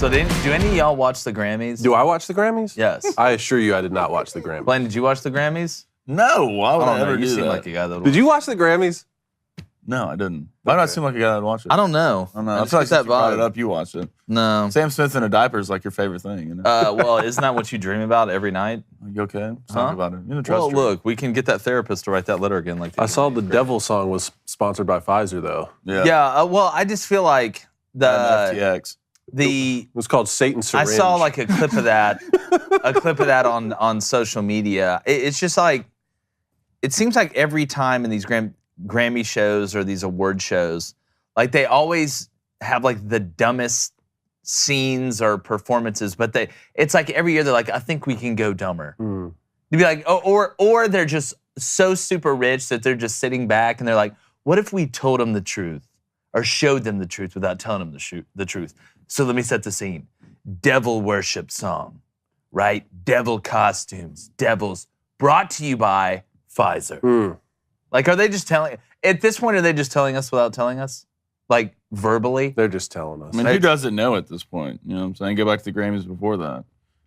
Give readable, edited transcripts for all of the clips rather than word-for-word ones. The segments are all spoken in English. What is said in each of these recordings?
So do any of y'all watch the Grammys? Do I watch the Grammys? Yes. I assure you I did not watch the Grammys. Blaine, did you watch the Grammys? No, why would I ever You do seem that? like a guy that Did you watch the Grammys? No, I didn't. Why do I seem like a guy that'd watch it? I don't know. I don't know. I just feel like get since you brought it up, you watched it. No. Sam Smith in a diaper is like your favorite thing. You know? Well, isn't that what you dream about every night? Are you okay? Let's talk about it. You know, trust Well, her. look, we can get that therapist to write that letter again. Like I saw the Devil song was sponsored by Pfizer, though. Yeah. well, I just feel like And the FTX. It was called Satan Syringe. I saw like a clip of that, on social media. It's just like, it seems like every time in these Grammy shows or these award shows, like they always have like the dumbest scenes or performances, but it's like every year they're like, I think we can go dumber. To be like, or they're just so super rich that they're just sitting back and they're like, what if we told them the truth or showed them the truth without telling them the truth? So let me set the scene. Devil worship song, right? Devil costumes, devils, brought to you by Pfizer. Like, are they just telling, at this point, are they just telling us without telling us? Like, verbally? They're just telling us. I mean, who doesn't know at this point? You know what I'm saying? Go back to the Grammys before that.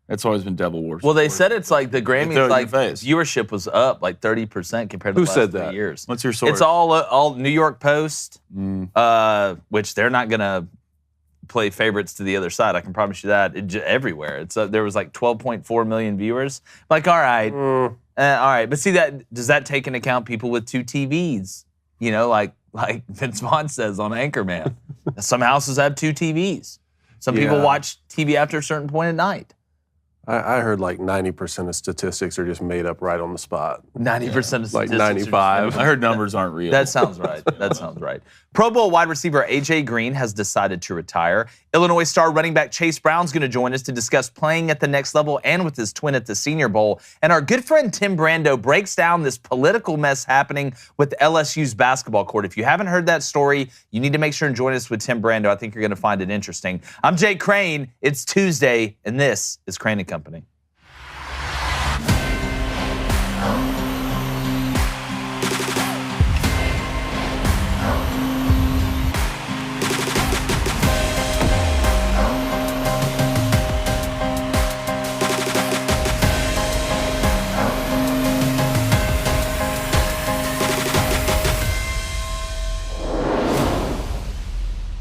It's always been devil worship. Well, they said it's like the throw it Grammys, in your like, face. viewership was up like 30% compared to Who the last said 3 that? years. What's your source? It's all New York Post, which they're not going to play favorites to the other side. I can promise you that. Everywhere. It's there was like 12.4 million viewers. Like, all right. All right. But see, does that take into account people with 2 TVs? You know, like Vince Vaughn says on Anchorman. Some houses have 2 TVs. Some people watch TV after a certain point at night. I heard like 90% of statistics are just made up right on the spot. 90% of statistics. Like 95. I heard numbers aren't real. That sounds right. That sounds right. Pro Bowl wide receiver A.J. Green has decided to retire. Illinois star running back Chase Brown's going to join us to discuss playing at the next level and with his twin at the Senior Bowl. And our good friend Tim Brando breaks down this political mess happening with LSU's basketball court. If you haven't heard that story, you need to make sure and join us with Tim Brando. I think you're going to find it interesting. I'm Jake Crane. It's Tuesday, and this is Crane & Company.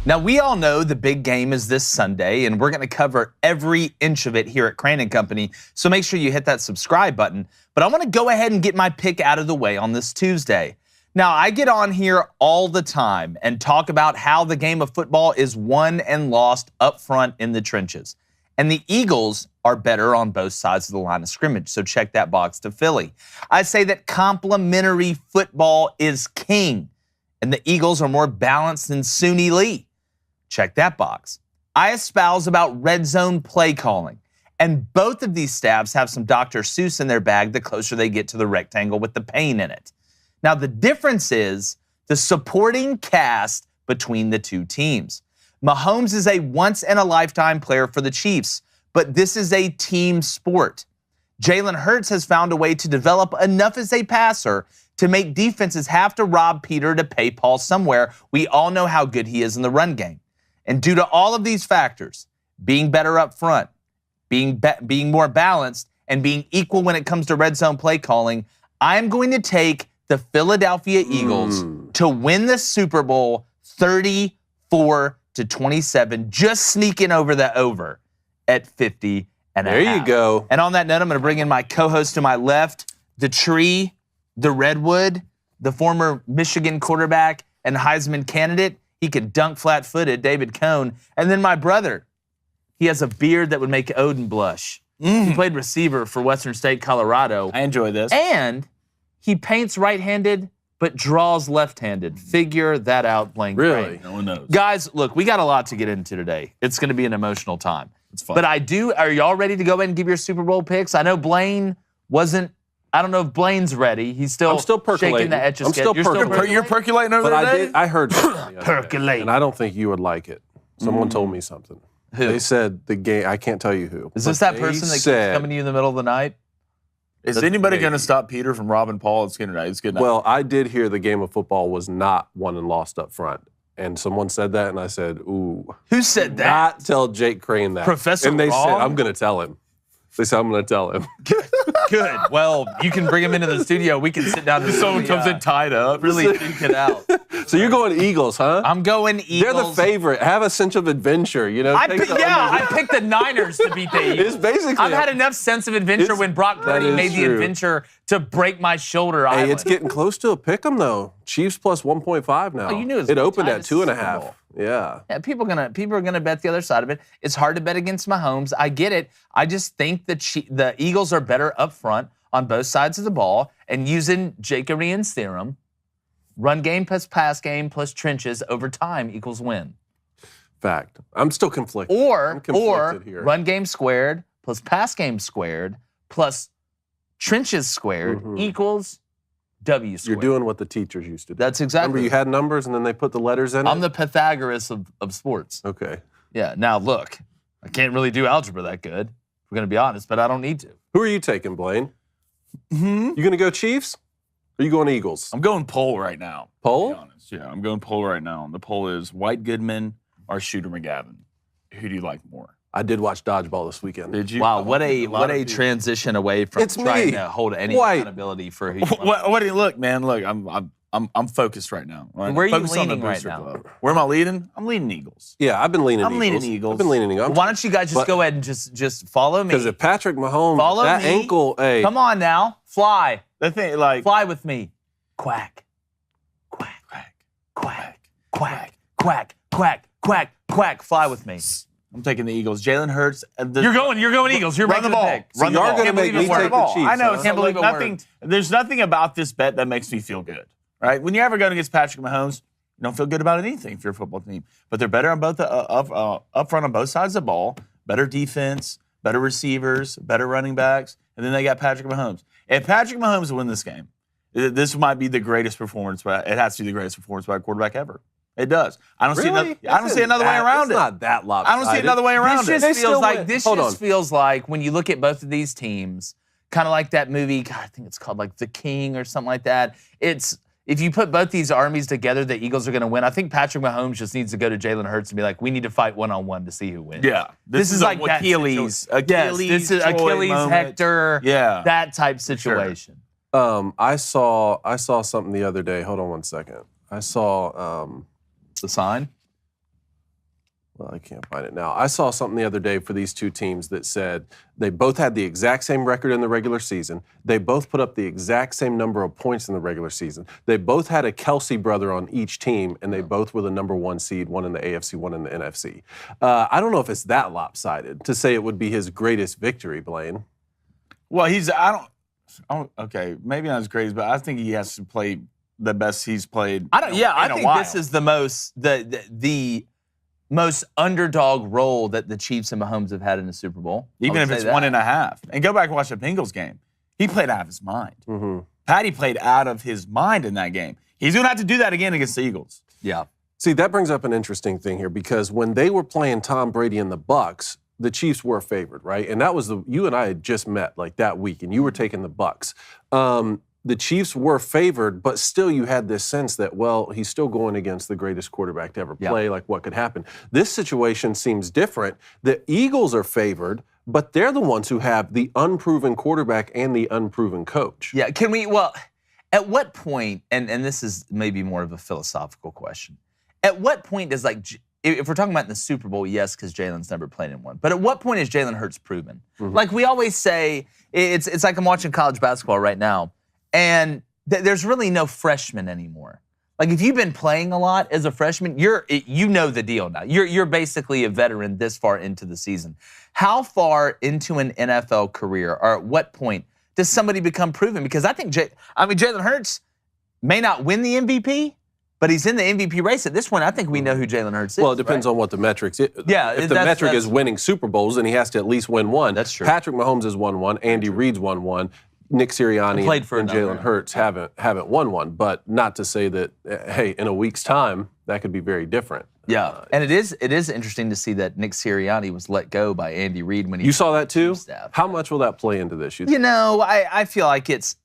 Now, we all know the big game is this Sunday, and we're going to cover every inch of it here at Crane & Company, so make sure you hit that subscribe button. But I want to go ahead and get my pick out of the way on this Tuesday. Now, I get on here all the time and talk about how the game of football is won and lost up front in the trenches. And the Eagles are better on both sides of the line of scrimmage, so check that box to Philly. I say that complementary football is king, and the Eagles are more balanced than Suni Lee. Check that box. I espouse about red zone play calling, and both of these staffs have some Dr. Seuss in their bag the closer they get to the rectangle with the pain in it. Now, the difference is the supporting cast between the two teams. Mahomes is a once-in-a-lifetime player for the Chiefs, but this is a team sport. Jalen Hurts has found a way to develop enough as a passer to make defenses have to rob Peter to pay Paul somewhere. We all know how good he is in the run game. And due to all of these factors, being better up front, being more balanced, and being equal when it comes to red zone play calling, I'm going to take the Philadelphia Eagles to win the Super Bowl 34-27, just sneaking over the over at 50 and a half. There you go. And on that note, I'm going to bring in my co-host to my left, the tree, the redwood, the former Michigan quarterback and Heisman candidate. He can dunk flat-footed, David Cohn. And then my brother, he has a beard that would make Odin blush. He played receiver for Western State, Colorado. I enjoy this. And he paints right-handed, but draws left-handed. Figure that out, Blaine Really? Crane. No one knows. Guys, look, we got a lot to get into today. It's going to be an emotional time. It's fun. But are y'all ready to go ahead and give your Super Bowl picks? I know Blaine wasn't. I don't know if Blaine's ready. He's still, I'm still percolating. shaking the etch of I'm still percolating. You're percolating over But there, I heard something the other day, Percolating. and I don't think you would like it. Someone told me something. Who? They said the game. I can't tell you who. Is this but that person that keeps said, coming to you in the middle of the night? Is That's anybody maybe. going to stop Peter from robbing Paul? It's good night. It's good night. Well, I did hear the game of football was not won and lost up front, And someone said that, and I said, ooh. Who said that? Not tell Jake Crane that. Professor And they Wrong? said, I'm going to tell him. They said, I'm going to tell him. Good. Well, you can bring him into the studio. We can sit down and Someone comes in tied up. really think it out. So you're going Eagles, huh? I'm going Eagles. They're the favorite. Have a sense of adventure, you know? I Take the picked the Niners to beat the Eagles. It's basically. I've had enough sense of adventure when Brock Purdy is made the true. adventure to break my shoulder. Hey, island. it's getting close to a pick 'em though. Chiefs plus 1.5 now. Oh, you knew it was it opened time at to Super 2.5. Bowl. Yeah. Yeah, people are gonna bet the other side of it. It's hard to bet against Mahomes. I get it. I just think the Eagles are better up front on both sides of the ball, and using Jacobian's theorem, run game plus pass game plus trenches over time equals win. Fact. I'm still conflicted. Or here. run game squared plus pass game squared plus trenches squared equals W squared. You're doing what the teachers used to do. That's exactly. Remember, you had numbers and then they put the letters in I'm it? the Pythagoras of sports. Okay. Yeah. Now look, I can't really do algebra that good. If we're gonna be honest, but I don't need to. Who are you taking, Blaine? You going to go Chiefs? Or are you going Eagles? I'm going poll right now. Poll? To be honest. Yeah, I'm going poll right now. The poll is White Goodman or Shooter McGavin. Who do you like more? I did watch Dodgeball this weekend. Did you? Wow, Oh, what a lot of people. transition away from It's trying me. to hold any White. accountability for who you What do you look, man? Look, I'm focused right now. Right? Where are you Focused on the leaning right Booster now? Club. Where am I leading? I'm leading Eagles. Yeah, I've been leaning I'm Eagles. leaning Eagles. I've been leaning Eagles. Why don't you guys just But- go ahead and just follow me? Because if Patrick Mahomes, Follow that me. ankle, hey. Come on now, fly, The thing, like, fly with me. Quack, quack, quack, quack, quack, quack, quack, quack, quack. Fly with me. I'm taking the Eagles. Jalen Hurts. You're going Eagles. You're Run the making ball. pick. So Run the you are ball. going to Can't make believe me it take worked. the Chiefs. I know. huh? Can't believe it nothing. worked. There's nothing about this bet that makes me feel good. Right? When you're ever going against Patrick Mahomes, you don't feel good about anything if you're a football team. But they're better on both up front on both sides of the ball. Better defense, better receivers, better running backs, and then they got Patrick Mahomes. If Patrick Mahomes win this game, this might be the greatest performance. It has to be the greatest performance by a quarterback ever. It does. I don't see Really? another way around It's it. not that lopsided. I don't see another way around This it. just still feels like win. feels like when you look at both of these teams, kind of like that movie. God, I think it's called like The King or something like that. It's if you put both these armies together, the Eagles are going to win. I think Patrick Mahomes just needs to go to Jalen Hurts and be like, we need to fight one-on-one to see who wins. Yeah, This is like that Achilles. Yes, this is Troy Achilles, moment. Hector. Yeah. That type situation. I saw something the other day. Hold on one second. I saw, The sign. well, I can't find it now. I saw something the other day for these two teams that said they both had the exact same record in the regular season. They both put up the exact same number of points in the regular season. They both had a Kelsey brother on each team, and they both were the number one seed, one in the AFC, one in the NFC. I don't know if it's that lopsided to say it would be his greatest victory, Blaine. Well, okay, maybe not as great, but I think he has to play the best he's played. I don't. Yeah, I in a think while. this is the most underdog role that the Chiefs and Mahomes have had in the Super Bowl. Even I if would it's say 1.5. And go back and watch the Bengals game. He played out of his mind. Mm-hmm. Patty played out of his mind in that game. He's going to have to do that again against the Eagles. Yeah. See, that brings up an interesting thing here because when they were playing Tom Brady and the Bucks, the Chiefs were favored, right? And that was you and I had just met like that week, and you were taking the Bucks. The Chiefs were favored, but still you had this sense that, well, he's still going against the greatest quarterback to ever play, like what could happen. This situation seems different. The Eagles are favored, but they're the ones who have the unproven quarterback and the unproven coach. Yeah. At what point, and this is maybe more of a philosophical question, at what point does if we're talking about in the Super Bowl, yes, because Jalen's never played in one. But at what point is Jalen Hurts proven? Mm-hmm. Like we always say, it's like I'm watching college basketball right now, and there's really no freshman anymore. Like if you've been playing a lot as a freshman, you know the deal now. You're basically a veteran this far into the season. How far into an NFL career, or at what point does somebody become proven? Because I think Jalen Hurts may not win the MVP, but he's in the MVP race. At this point, I think we know who Jalen Hurts is. Well, it depends on what the metrics is. Yeah, if the metric is winning Super Bowls, then he has to at least win one. That's true. Patrick Mahomes has won one. Andy Reid's won one. Nick Sirianni and Jalen Hurts haven't won one. But not to say that, hey, in a week's time, that could be very different. Yeah, and it is interesting to see that Nick Sirianni was let go by Andy Reid when he. You saw that too? Staff. How much will that play into this? You know, I feel like it's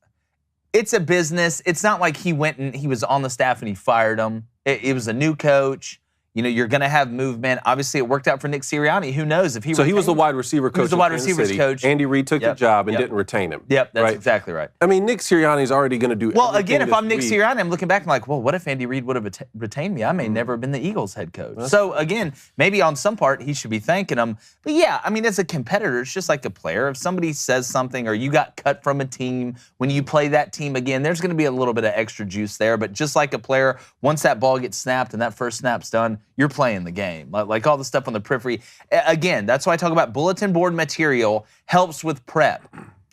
a business. It's not like he went and he was on the staff and he fired him. It was a new coach. You know, you're going to have movement. Obviously, it worked out for Nick Sirianni. Who knows if he? So he was the wide receiver coach. He was the wide receivers coach. Andy Reid took the job and didn't retain him. Yep, that's exactly right. I mean, Nick Sirianni's already going to do. Well, again, if I'm Nick Sirianni, I'm looking back and like, well, what if Andy Reid would have retained me? I may never have been the Eagles head coach. So again, maybe on some part he should be thanking him. But yeah, I mean, as a competitor, it's just like a player. If somebody says something or you got cut from a team, when you play that team again, there's going to be a little bit of extra juice there. But just like a player, once that ball gets snapped and that first snap's done, you're playing the game. Like all the stuff on the periphery. Again, that's why I talk about bulletin board material helps with prep.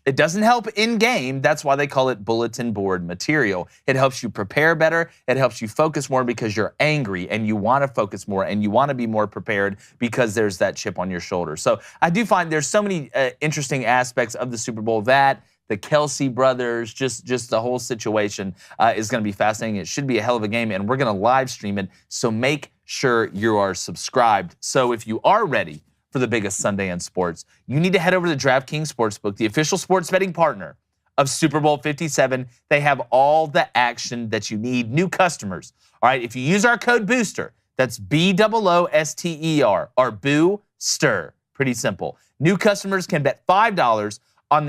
It doesn't help in game. That's why they call it bulletin board material. It helps you prepare better. It helps you focus more because you're angry and you want to focus more and you want to be more prepared because there's that chip on your shoulder. So I do find there's so many interesting aspects of the Super Bowl that the Kelsey brothers, just the whole situation is going to be fascinating. It should be a hell of a game, and we're going to live stream it. So make sure you are subscribed. So if you are ready for the biggest Sunday in sports, you need to head over to DraftKings Sportsbook, the official sports betting partner of Super Bowl 57. They have all the action that you need. New customers, all right, if you use our code BOOSTER, that's BOOSTER, or BOOSTER, pretty simple. New customers can bet $5 on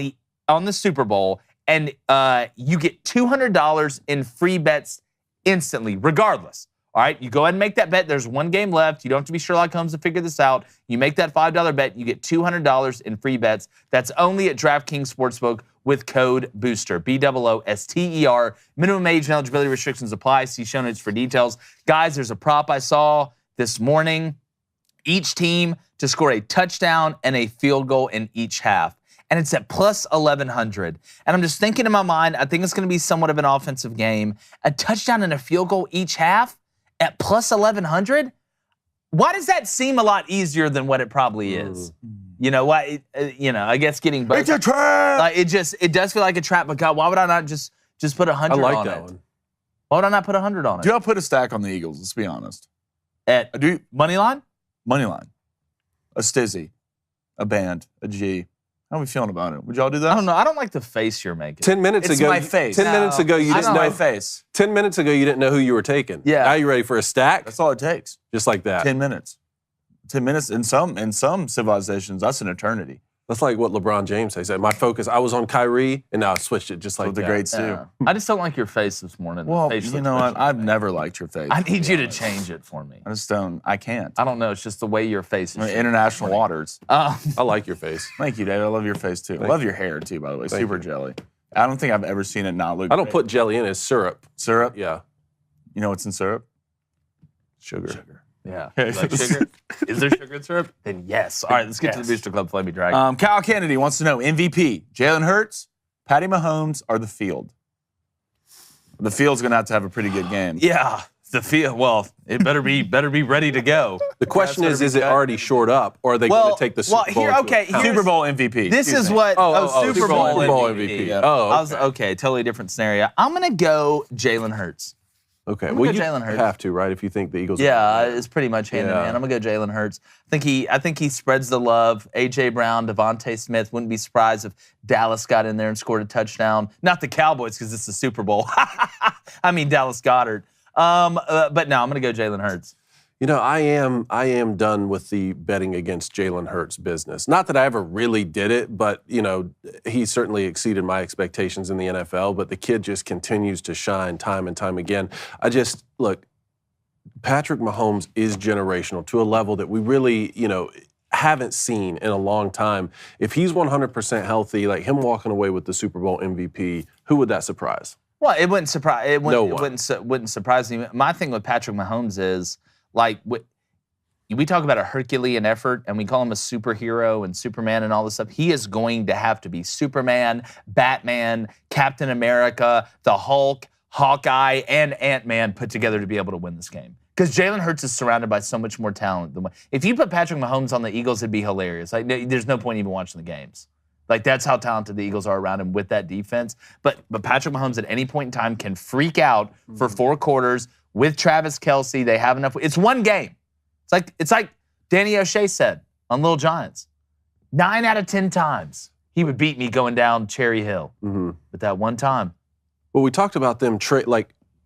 the Super Bowl, and you get $200 in free bets instantly, regardless. All right, you go ahead and make that bet. There's one game left. You don't have to be Sherlock Holmes to figure this out. You make that $5 bet, you get $200 in free bets. That's only at DraftKings Sportsbook with code BOOSTER, BOOSTER. Minimum age and eligibility restrictions apply. See show notes for details. Guys, there's a prop I saw this morning. Each team to score a touchdown and a field goal in each half. And it's at plus 1,100. And I'm just thinking in my mind, I think it's going to be somewhat of an offensive game. A touchdown and a field goal each half at plus 1,100? Why does that seem a lot easier than what it probably is? You know, why? I guess getting both. It's a trap! It does feel like a trap, but God, why would I not just put 100 on it? I like that one. Why would I not put 100 on it? Do y'all put a stack on the Eagles? Let's be honest. At money line? Money line. A stizzy. A band. A G. How are we feeling about it? Would y'all do that? I don't know. I don't like the face you're making. 10 minutes It's ago, my face. 10 minutes ago, you didn't know. my face. 10 minutes ago, you didn't know who you were taking. Yeah. Now you're ready for a stack. That's all it takes. Just like that. 10 minutes. 10 minutes. In some civilizations, that's an eternity. That's like what LeBron James said. My focus, I was on Kyrie, and now I switched it just like What the that. greats do. Yeah. I just don't like your face this morning. Well, The face you looks know what? fishy. I've never liked your face. I need you to change it for me. I just don't. I can't. I don't know. It's just the way your face is. shaped. International waters. I like your face. Thank you, Dave. I love your face, too. I love your hair, too, by the way. Super you. jelly. I don't think I've ever seen it not look I don't great. put jelly in it. It's syrup. Syrup? Yeah. You know what's in syrup? Sugar. Yeah. You like sugar? Is there sugar in syrup? Then yes. All right, let's get to the Booster Club Flamey Dragon. Kyle Kennedy wants to know MVP, Jalen Hurts, Patty Mahomes, or the field? The field's going to have a pretty good game. Yeah. The field. Well, it better be ready to go. The question is it already shored up, or are they going to take the Super Bowl? Super Bowl MVP. This is Excuse me. what Super Bowl MVP. Yeah. Oh, I was okay. Totally different scenario. I'm gonna go Jalen Hurts. Okay. I'm Well, gonna you go Jalen Hurts. have to, right? If you think the Eagles. Yeah, it's pretty much hand in Yeah. hand. I'm gonna go Jalen Hurts. I think he spreads the love. AJ Brown, Devontae Smith. Wouldn't be surprised if Dallas got in there and scored a touchdown. Not the Cowboys because it's the Super Bowl. I mean Dallas Goedert. But no, I'm gonna go Jalen Hurts. You know, I am done with the betting against Jalen Hurts business. Not that I ever really did it, but, you know, he certainly exceeded my expectations in the NFL, but the kid just continues to shine time and time again. Look, Patrick Mahomes is generational to a level that we really, haven't seen in a long time. If he's 100% healthy, like him walking away with the Super Bowl MVP, who would that surprise? Well, it wouldn't surprise. It No wouldn't surprise me. My thing with Patrick Mahomes is like we talk about a Herculean effort, and we call him a superhero and Superman and all this stuff. He is going to have to be Superman, Batman, Captain America, the Hulk, Hawkeye, and Ant-Man put together to be able to win this game. Because Jalen Hurts is surrounded by so much more talent than if you put Patrick Mahomes on the Eagles, it'd be hilarious. Like, there's no point even watching the games. Like, that's how talented the Eagles are around him with that defense. But Patrick Mahomes at any point in time can freak out for 4 quarters with Travis Kelce. They have enough. It's one game. It's like Danny O'Shea said on Little Giants. 9 out of 10 times he would beat me going down Cherry Hill. Mm-hmm. But that one time. Well, we talked about them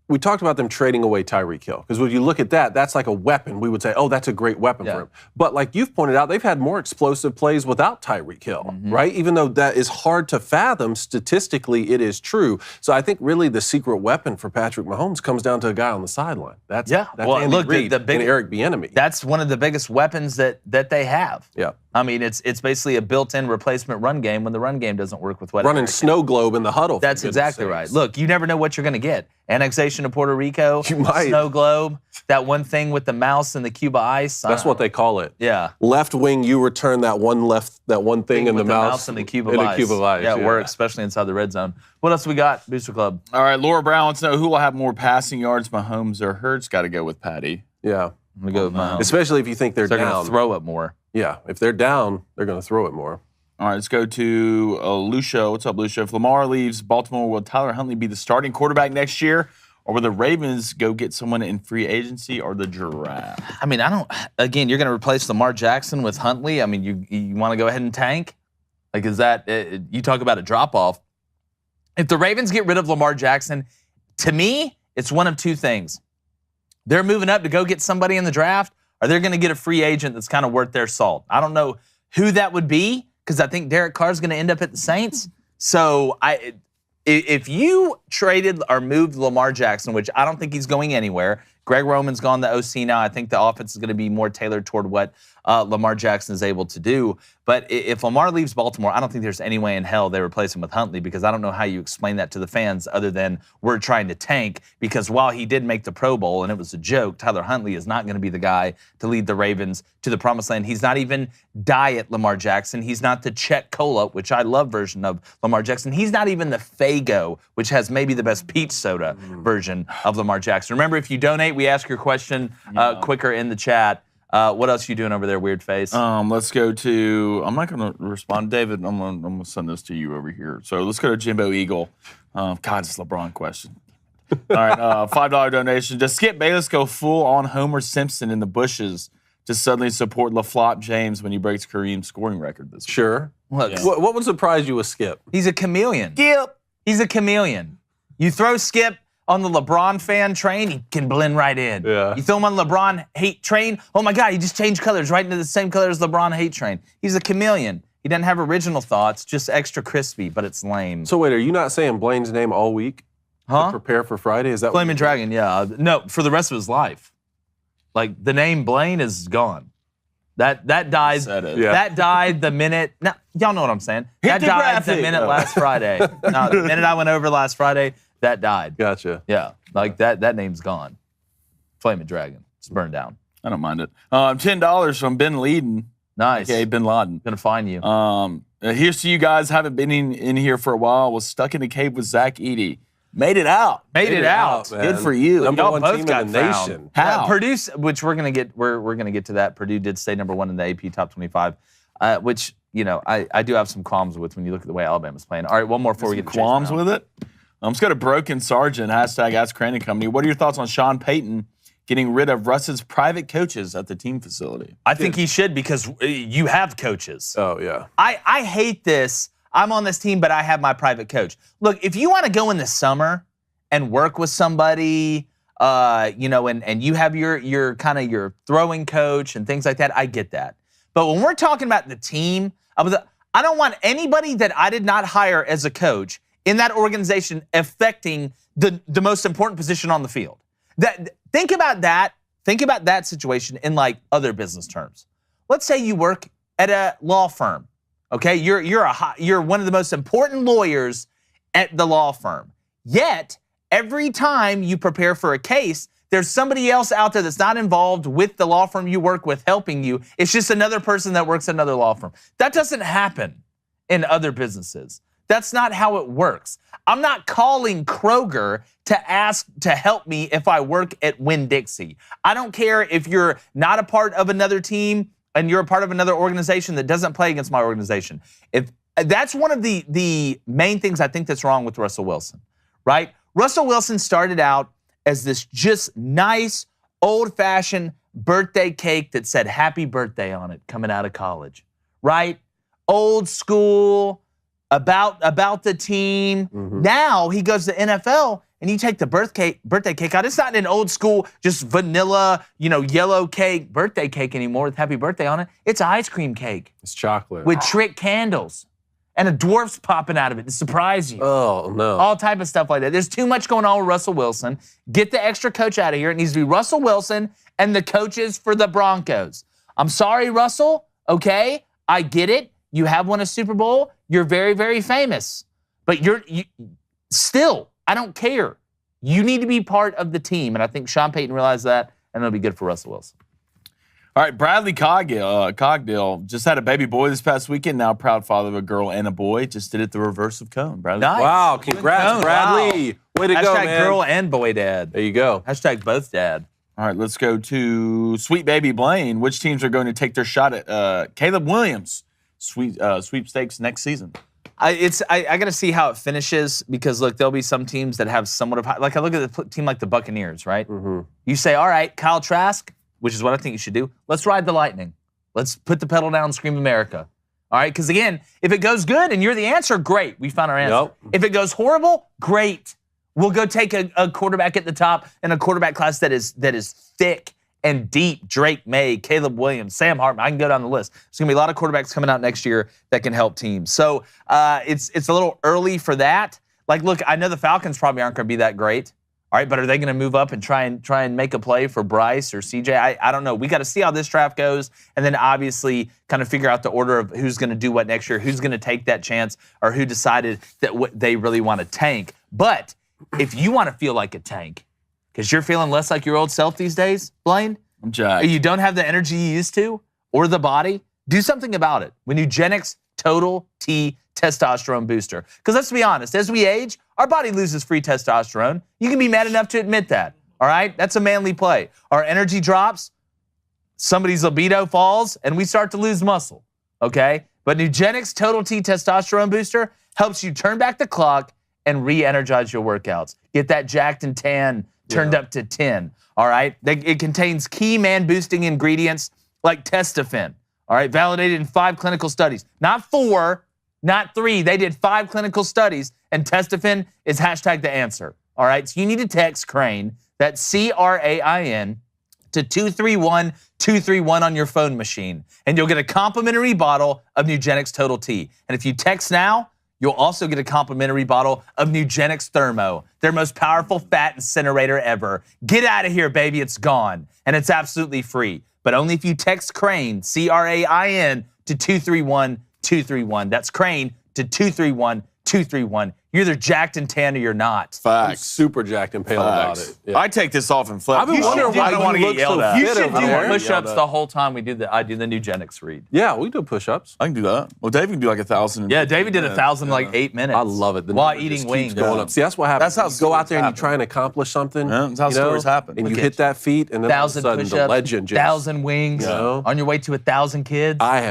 we talked about them trading away Tyreek Hill. Because when you look at that, that's like a weapon. We would say, oh, that's a great weapon for him. But like you've pointed out, they've had more explosive plays without Tyreek Hill, right? Even though that is hard to fathom, statistically it is true. So I think really the secret weapon for Patrick Mahomes comes down to a guy on the sideline. That's Andy Reid and Eric Bieniemy. That's one of the biggest weapons that they have. Yeah. I mean, it's basically a built-in replacement run game when the run game doesn't work with what running snow globe in the huddle. That's exactly right. Look, you never know what you're going to get. Annexation of Puerto Rico, snow globe, that one thing with the mouse and the Cuba ice. That's what they call it. Yeah. Left wing, you return that one thing in the mouse and the Cuba ice. Yeah, it works, especially inside the red zone. What else we got, Booster Club? All right, Laura Brown wants to know who will have more passing yards, Mahomes or Hurts. Got to go with Patty. Yeah. I'm going to go with Mahomes. Especially if you think they're down. They're going to throw it more. Yeah, if they're down, they're going to throw it more. All right, let's go to Lucia. What's up, Lucia? If Lamar leaves Baltimore, will Tyler Huntley be the starting quarterback next year? Or will the Ravens go get someone in free agency or the draft? I mean, again, you're going to replace Lamar Jackson with Huntley. I mean, you want to go ahead and tank? Like, is that, you talk about a drop-off. If the Ravens get rid of Lamar Jackson, to me, it's one of two things. They're moving up to go get somebody in the draft, or they're going to get a free agent that's kind of worth their salt. I don't know who that would be, because I think Derek Carr's going to end up at the Saints. So if you traded or moved Lamar Jackson, which I don't think he's going anywhere, Greg Roman's gone the OC now. I think the offense is going to be more tailored toward what Lamar Jackson is able to do. But if Lamar leaves Baltimore, I don't think there's any way in hell they replace him with Huntley, because I don't know how you explain that to the fans other than we're trying to tank, because while he did make the Pro Bowl and it was a joke, Tyler Huntley is not going to be the guy to lead the Ravens to the promised land. He's not even diet Lamar Jackson. He's not the Chet Cola, which I love, version of Lamar Jackson. He's not even the Faygo, which has maybe the best peach soda version of Lamar Jackson. Remember, if you donate, we ask your question quicker in the chat. What else are you doing over there, weird face? Let's go to, I'm not going to respond. David, I'm going to send this to you over here. So let's go to Jimbo Eagle. God, it's a LeBron question. All right, $5 donation. Does Skip Bayless go full on Homer Simpson in the bushes to suddenly support LaFlop James when he breaks Kareem's scoring record this week? Sure. Look, What would surprise you with Skip? he's a chameleon. Skip. He's a chameleon. You throw Skip on the LeBron fan train, he can blend right in. Yeah. You throw him on the LeBron hate train, oh my God, he just changed colors right into the same color as LeBron hate train. He's a chameleon. He doesn't have original thoughts, just extra crispy, but it's lame. So wait, are you not saying Blaine's name all week to prepare for Friday? Is that Flaming Dragon, yeah. No, for the rest of his life. Like, the name Blaine is gone. That died. That died the minute. Now, y'all know what I'm saying. That died the minute last Friday. No, the minute I went over last Friday, that died. Gotcha. Yeah, like that name's gone. Flaming Dragon. It's burned down. I don't mind it. $10 from Ben Laden. Nice. Okay, Bin Laden. Gonna find you. Here's to you guys. Haven't been in here for a while. Was stuck in a cave with Zach Eady. Made it out. Made it out. man. Good for you. Number Y'all one both team got in the found. nation. How? Purdue, which we're gonna get. We're gonna get to that. Purdue did stay number one in the AP Top 25, which I do have some qualms with when you look at the way Alabama's playing. All right, one more before we get to qualms with it. Let's go to Broken Sergeant. Hashtag Ask Crandon Company. What are your thoughts on Sean Payton getting rid of Russ's private coaches at the team facility? I think he should, because you have coaches. Oh, yeah. I hate this. I'm on this team, but I have my private coach. Look, if you want to go in the summer and work with somebody, and you have your kind of your throwing coach and things like that, I get that. But when we're talking about the team, I don't want anybody that I did not hire as a coach in that organization affecting the most important position on the field. Think about that situation in like other business terms. Let's say you work at a law firm. Okay, you're one of the most important lawyers at the law firm. Yet every time you prepare for a case, there's somebody else out there that's not involved with the law firm you work with helping you. It's just another person that works at another law firm. That doesn't happen in other businesses. That's not how it works. I'm not calling Kroger to ask to help me if I work at Winn-Dixie. I don't care if you're not a part of another team and you're a part of another organization that doesn't play against my organization. If that's one of the main things I think that's wrong with Russell Wilson, right? Russell Wilson started out as this just nice, old-fashioned birthday cake that said happy birthday on it coming out of college, right? Old school, about the team. Mm-hmm. Now he goes to the NFL and you take the birthday cake out. It's not an old school, just vanilla, yellow cake birthday cake anymore with happy birthday on it. It's an ice cream cake It's chocolate. with trick candles and a dwarf's popping out of it to surprise you. Oh, no. All type of stuff like that. There's too much going on with Russell Wilson. Get the extra coach out of here. It needs to be Russell Wilson and the coaches for the Broncos. I'm sorry, Russell. Okay, I get it. You have won a Super Bowl. You're very, very famous. But still, I don't care. You need to be part of the team. And I think Sean Payton realized that, and it'll be good for Russell Wilson. All right, Bradley Cogdill just had a baby boy this past weekend. Now proud father of a girl and a boy. Just did it the reverse of Cone. Bradley. Nice. Wow, congrats, Bradley. Way to go, Hashtag man. girl and boy dad. There you go. Hashtag both dad. All right, let's go to Sweet Baby Blaine. Which teams are going to take their shot at Caleb Williams sweepstakes next season? I got to see how it finishes because, look, there'll be some teams that have somewhat of high. Like, I look at a team like the Buccaneers, right? Mm-hmm. You say, all right, Kyle Trask, which is what I think you should do. Let's ride the lightning. Let's put the pedal down and scream America. All right? Because, again, if it goes good and you're the answer, great. We found our answer. Nope. If it goes horrible, great. We'll go take a quarterback at the top and a quarterback class that is thick and deep. Drake May, Caleb Williams, Sam Hartman. I can go down the list. There's going to be a lot of quarterbacks coming out next year that can help teams. So it's a little early for that. Like, look, I know the Falcons probably aren't going to be that great. All right, but are they going to move up and try and make a play for Bryce or CJ? I don't know. We got to see how this draft goes, and then obviously kind of figure out the order of who's going to do what next year, who's going to take that chance, or who decided that what they really want to tank. But if you want to feel like a tank, because you're feeling less like your old self these days, Blaine, I'm jacked. you don't have the energy you used to or the body, do something about it. With Nugenix Total T Testosterone Booster. Because let's be honest, as we age, our body loses free testosterone. You can be mad enough to admit that, all right? That's a manly play. Our energy drops, somebody's libido falls, and we start to lose muscle, okay? But Nugenix Total T Testosterone Booster helps you turn back the clock and re-energize your workouts. Get that jacked and tan turned up to 10, all right? It contains key man-boosting ingredients like Testofen, all right? Validated in 5 clinical studies. Not 4, not 3. They did 5 clinical studies, and Testofen is hashtag the answer, all right? So you need to text CRANE, that's C-R-A-I-N, to 231-231 on your phone machine, and you'll get a complimentary bottle of Nugenix Total T. And if you text now, you'll also get a complimentary bottle of Nugenix Thermo, their most powerful fat incinerator ever. Get out of here, baby. It's gone. And it's absolutely free. But only if you text CRANE, C-R-A-I-N, to 231-231. That's CRANE to 231-231. You're either jacked and tan or you're not. I'm Facts. super jacked and pale about it. Yeah. I take this off and flip. I've been wondering why I don't you want to look get yelled so at. You fit should over do there. push-ups the whole time I do the Nugenix read. Yeah, we do push-ups. I can do that. Well, Dave can do like 1,000. Yeah, David did 1,000 in like 8 minutes. I love it. The while number eating just wings. keeps going up. See, that's what happens. That's how you go out stories there and you happen. try and accomplish something. Yeah, that's how stories happen. And you Look hit at that feat, and then all of a 1,000 sudden push-ups, the legend just. 1,000 wings, know? on your way to 1,000 kids. I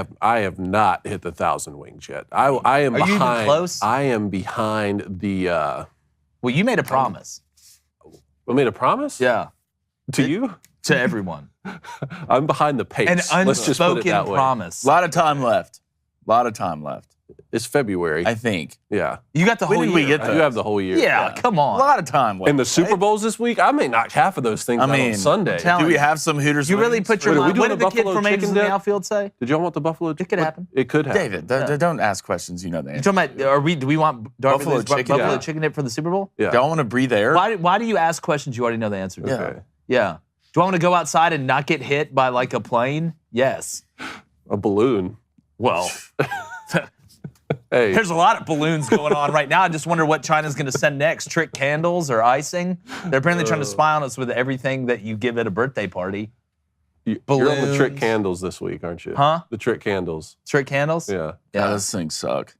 have not hit the 1,000 wings yet. I am Are you even behind. close? I am behind the. Well, you made a promise. I made a promise. Yeah, To you. to everyone. I'm behind the pace. An Let's just put it unspoken that way. promise. A lot of time left. It's February. I think. Yeah. You got the When whole did year. we get I do have the whole year. Yeah, come A on. lot of time left. And the Super Bowl's this week. I may knock half of those things out on Sunday. tell- Do we have some Hooters? You really wings? put your Wait, are we mind. What doing did a the kid buffalo from Angels chicken in the dip? outfield say? Did y'all want the buffalo? It could happen. It could happen. David, don't ask questions. You know the You answer. talking about? Do we want Darby Buffalo Lee's chicken buffalo dip. chicken dip for the Super Bowl? Yeah. Don't want to breathe air. Why do you ask questions you already know the answer to? Okay. Yeah. Do I want to go outside and not get hit by like a plane? Yes. A balloon. Well, Hey. there's a lot of balloons going on right now. I just wonder what China's going to send next. Trick candles or icing? They're apparently trying to spy on us with everything that you give at a birthday party. You're on the balloons. trick candles this week, aren't you? Huh? The trick candles. Trick candles? Yeah. Yeah, those things suck.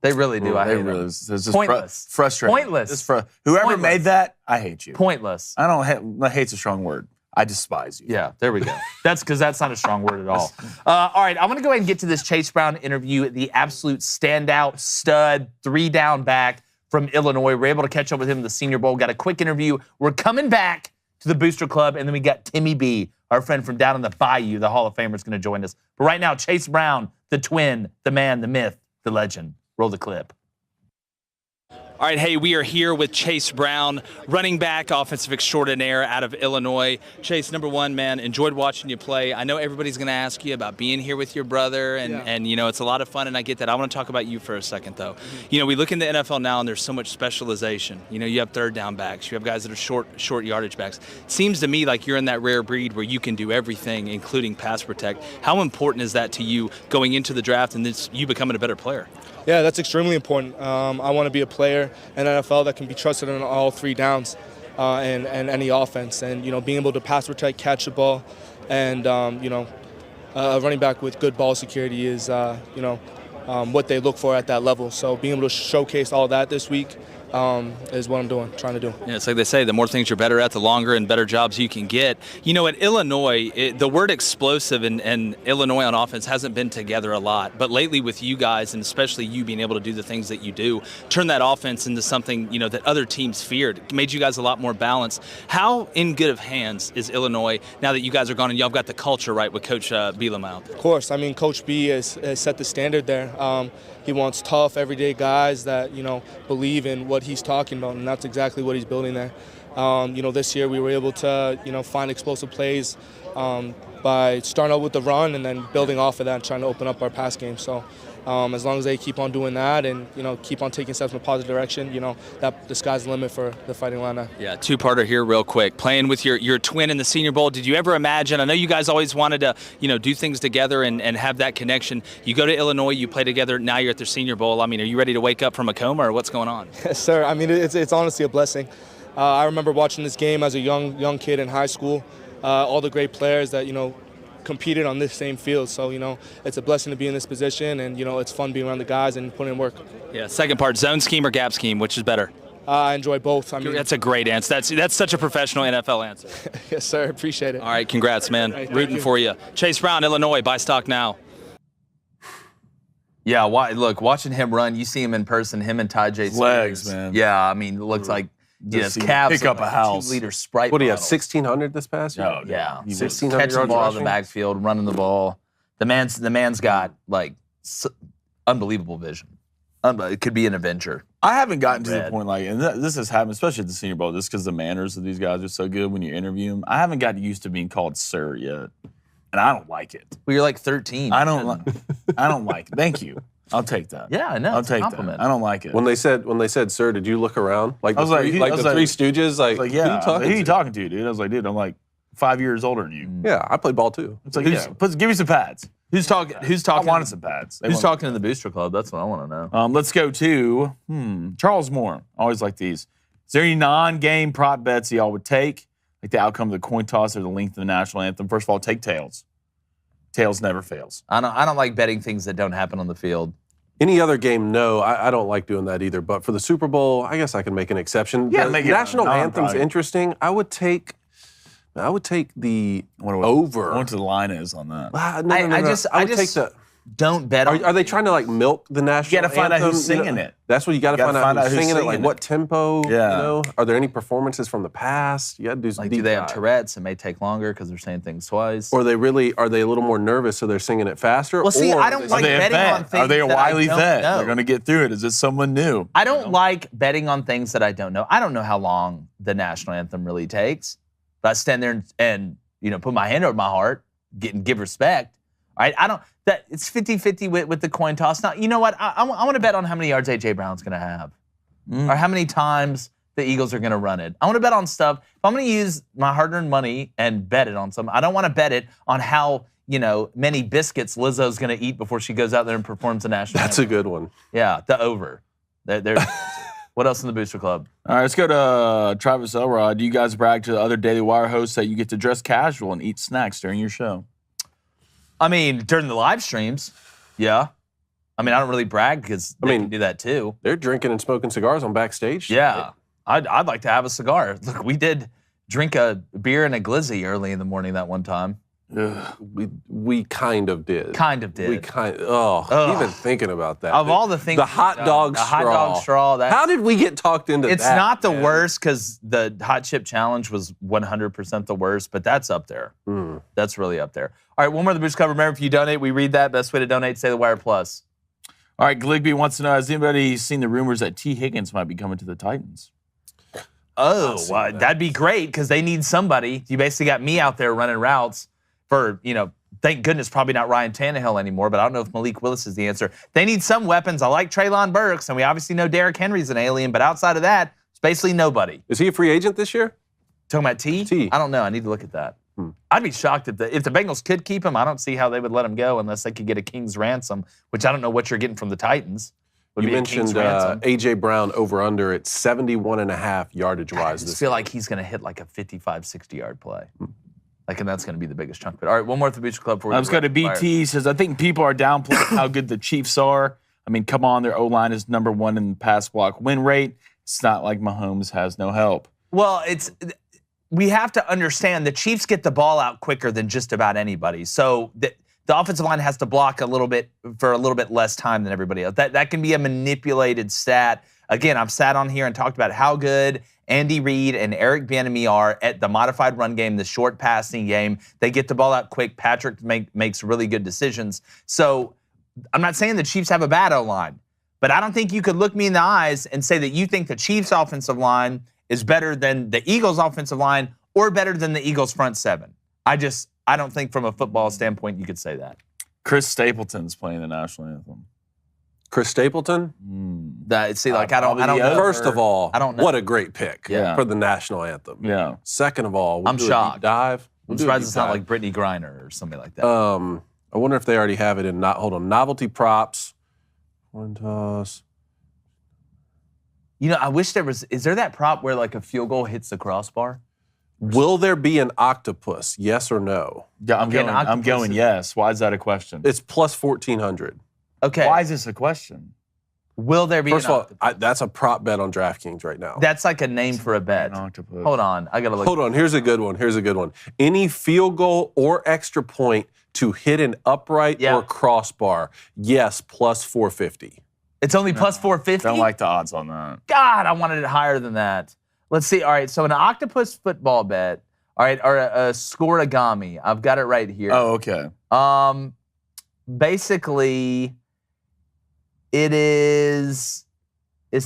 They really do. I They hate really, them. it's just Pointless. frustrating. Pointless. Just whoever Pointless. made that, I hate you. Pointless. I don't hate. Hate's a strong word. I despise you. Yeah, there we go. That's because that's not a strong word at all. All right, I'm going to go ahead and get to this Chase Brown interview, the absolute standout stud, 3-down back from Illinois. We're able to catch up with him in the Senior Bowl. Got a quick interview. We're coming back to the Booster Club, and then we got Timmy B, our friend from down in the Bayou, the Hall of Famer, is going to join us. But right now, Chase Brown, the twin, the man, the myth, the legend. Roll the clip. All All right, hey, we are here with Chase Brown, running back, offensive extraordinaire out of Illinois. Chase, number one, man, enjoyed watching you play. I know everybody's going to ask you about being here with your brother, and you know, it's a lot of fun, and I get that. I want to talk about you for a second, though. You know, we look in the NFL now, and there's so much specialization. You know, you have third down backs. You have guys that are short yardage backs. Seems to me like you're in that rare breed where you can do everything, including pass protect. How important is that to you going into the draft and this, you becoming a better player? Yeah, that's extremely important. I want to be a player in NFL that can be trusted on all three downs and any offense. And, you know, being able to pass protect, catch the ball, and, you know, a running back with good ball security is, you know, what they look for at that level. So being able to showcase all that this week is what I'm trying to do. Yeah, it's like they say, the more things you're better at, the longer and better jobs you can get. You know, at Illinois, the word explosive and Illinois on offense hasn't been together a lot. But lately with you guys, and especially you being able to do the things that you do, turn that offense into something, you know, that other teams feared. It made you guys a lot more balanced. How in good of hands is Illinois now that you guys are gone and y'all got the culture right with Coach Bielema? Of course. I mean, Coach B has set the standard there. He wants tough, everyday guys that, you know, believe in what he's talking about, and that's exactly what he's building there. You know, this year we were able to, you know, find explosive plays by starting out with the run and then building off of that and trying to open up our pass game. So as long as they keep on doing that and, you know, keep on taking steps in a positive direction, you know, that the sky's the limit for the Fighting Illini. Yeah, two-parter here real quick. Playing with your twin in the Senior Bowl, did you ever imagine, I know you guys always wanted to, you know, do things together and have that connection. You go to Illinois, you play together, now you're at the Senior Bowl. I mean, are you ready to wake up from a coma or what's going on? Yes, sir. I mean, it's honestly a blessing. I remember watching this game as a young kid in high school, all the great players that, you know, competed on this same field. So, you know, it's a blessing to be in this position, and, you know, it's fun being around the guys and putting in work. Yeah, second part, zone scheme or gap scheme, which is better? I enjoy both. I mean, that's a great answer. That's such a professional NFL answer. Yes, sir. Appreciate it. All right, congrats, man. Right, Rooting for you. Chase Brown, Illinois, buy stock now. Yeah, look, watching him run, you see him in person, him and Ty J. Legs, man. Yeah, I mean, it looks like his calves pick up like a house. 2-liter Sprite. What do you have, bottle. 1,600 this past year? Oh, Yeah, 1,600 catching the yards ball in the rushing? backfield, running the ball. The man's got like unbelievable vision. It could be an adventure. I haven't gotten to the Red. point, like, and this has happened, especially at the Senior Bowl, just because the manners of these guys are so good when you interview them. I haven't gotten used to being called sir yet, and I don't like it. Well, you're like 13. I don't like it. Thank you. I'll take that. Yeah, I know. I'll It's a take compliment. that. I don't like it. When they said, "Sir," did you look around like I was the like, three, I was the like- Three Stooges? Like, Like, yeah, who you talking to? to, dude? I was like, dude, I'm like 5 years older than you. Yeah, I played ball too. It's like, give me some pads. Who's talking? Who's I talking? wanted some pads. They Who's wanted- talking in the booster club? That's what I want to know. Let's go to Charles Moore. Always like these. Is there any non-game prop bets y'all would take? Like the outcome of the coin toss or the length of the national anthem? First of all, take tails. Tails never fails. I don't like betting things that don't happen on the field. Any other game, no, I don't like doing that either. But for the Super Bowl, I guess I can make an exception. Yeah, the make it national non-prime. anthem's interesting. I would take the I wonder what over. the line is on that. No, I would just take the. don't bet on. Are they trying to like milk the national? You got to find out anthem? who's singing it. That's what you got to find out. Who's singing it? Like singing what tempo? Yeah. You know, are there any performances from the past? You got to do some Like, deep do they have dive. Tourette's? It may take longer because they're saying things twice. Or are they a little more nervous so they're singing it faster? Well, see, or I don't Are like they a betting vet? on things Are they a that I wily don't vet? know. They're going to get through it. Is it someone new? I don't like betting on things that I don't know. I don't know how long the national anthem really takes. But I stand there and you know, put my hand over my heart, give respect. All right, it's 50-50 with the coin toss. Now, you know what? I want to bet on how many yards A.J. Brown's going to have. Or how many times the Eagles are going to run it. I want to bet on stuff. If I'm going to use my hard-earned money and bet it on something, I don't want to bet it on how, you know, many biscuits Lizzo's going to eat before she goes out there and performs the national That's a anthem. good one. Yeah, the over. There's what else in the Booster Club? All right, let's go to Travis Elrod. Do you guys brag to the other Daily Wire hosts that you get to dress casual and eat snacks during your show? I mean, during the live streams, yeah. I mean, I don't really brag because they can do that too. They're drinking and smoking cigars on backstage. Yeah, I'd like to have a cigar. Look, we did drink a beer and a glizzy early in the morning that one time. We kind of did. Kind of did. Even thinking about that. Of all the things, the hot dog the straw. hot dog straw. How did we get talked into that? It's not the man? worst because the hot chip challenge was 100% the worst, but that's up there. That's really up there. All right, one more of the Boost cover. Remember, if you donate, we read that. Best way to donate, say the Wire Plus. All right, Gligby wants to know, has anybody seen the rumors that T. Higgins might be coming to the Titans? Oh, that'd be great because they need somebody. You basically got me out there running routes for, thank goodness, probably not Ryan Tannehill anymore, but I don't know if Malik Willis is the answer. They need some weapons. I like Treylon Burks, and we obviously know Derrick Henry's an alien, but outside of that, it's basically nobody. Is he a free agent this year? Talking about T? T. I don't know. I need to look at that. I'd be shocked if the Bengals could keep him. I don't see how they would let him go unless they could get a king's ransom, which I don't know what you're getting from the Titans. You mentioned A.J. Brown over-under at 71.5 yardage-wise. I just feel like he's going to hit like a 55, 60-yard play. And that's going to be the biggest chunk. But all right, one more at the Booster Club. I was going to BT. He says, I think people are downplaying how good the Chiefs are. I mean, come on, their O-line is number 1 in the pass block win rate. It's not like Mahomes has no help. Well, we have to understand the Chiefs get the ball out quicker than just about anybody. So the offensive line has to block a little bit for a little bit less time than everybody else. That can be a manipulated stat. Again, I've sat on here and talked about how good Andy Reid and Eric Bieniemy are at the modified run game, the short passing game. They get the ball out quick. Patrick makes really good decisions. So I'm not saying the Chiefs have a bad O-line, but I don't think you could look me in the eyes and say that you think the Chiefs' offensive line is better than the Eagles' offensive line or better than the Eagles' front seven. I don't think from a football standpoint you could say that. Chris Stapleton's playing the national anthem. Chris Stapleton? I don't know. First of all, I don't know. What a great pick for the national anthem. Yeah. Second of all, I'm shocked. A deep dive. I'm surprised it's not like Brittany Griner or something like that. I wonder if they already have it in novelty props. One toss. I wish there was. Is there that prop where like a field goal hits the crossbar? Will there be an octopus? Yes or no? Yeah, I'm going yes. Why is that a question? It's plus 1,400. Okay. Why is this a question? Will there be First an of octopus? all, that's a prop bet on DraftKings right now. That's like a name for a bet. An octopus. Hold on. I got to look. Hold on. Here's a good one. Any field goal or extra point to hit an upright or crossbar, yes, plus 450. It's only plus 450? Don't like the odds on that. God, I wanted it higher than that. Let's see. All right, so an octopus football bet, all right, or a scoregami. I've got it right here. Oh, okay. Basically, it's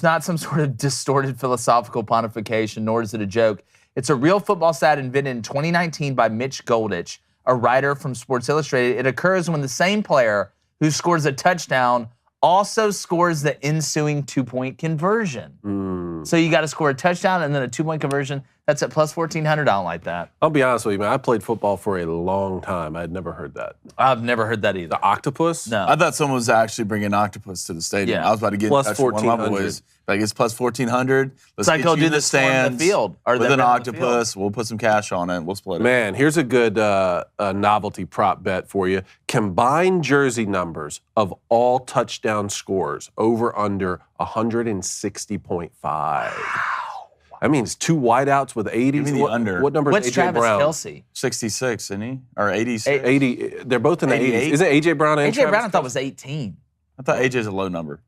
not some sort of distorted philosophical pontification, nor is it a joke. It's a real football stat invented in 2019 by Mitch Goldich, a writer from Sports Illustrated. It occurs when the same player who scores a touchdown also scores the ensuing 2-point conversion. So you got to score a touchdown and then a 2-point conversion. That's at plus 1,400. I don't like that. I'll be honest with you, man. I played football for a long time. I had never heard that. I've never heard that either. The octopus? No. I thought someone was actually bringing an octopus to the stadium. Yeah. I was about to get Plus in touch with one of my 1,400. boys. Like, it's plus 1,400. Let's like get go you do in the this on the stands field, or with the an on the field. octopus. We'll put some cash on it. We'll split it. Man, here's a good novelty prop bet for you. Combined jersey numbers of all touchdown scores over under 160.5. That means 2 wideouts with 80s. Give me the under. What number What's is A.J. Travis Brown? Kelce? 66, isn't he? Or 86? 80. They're both in the 88? 80s. Isn't A.J. Brown and A.J. Travis Brown I thought Kelce? was 18. I thought AJ's a low number.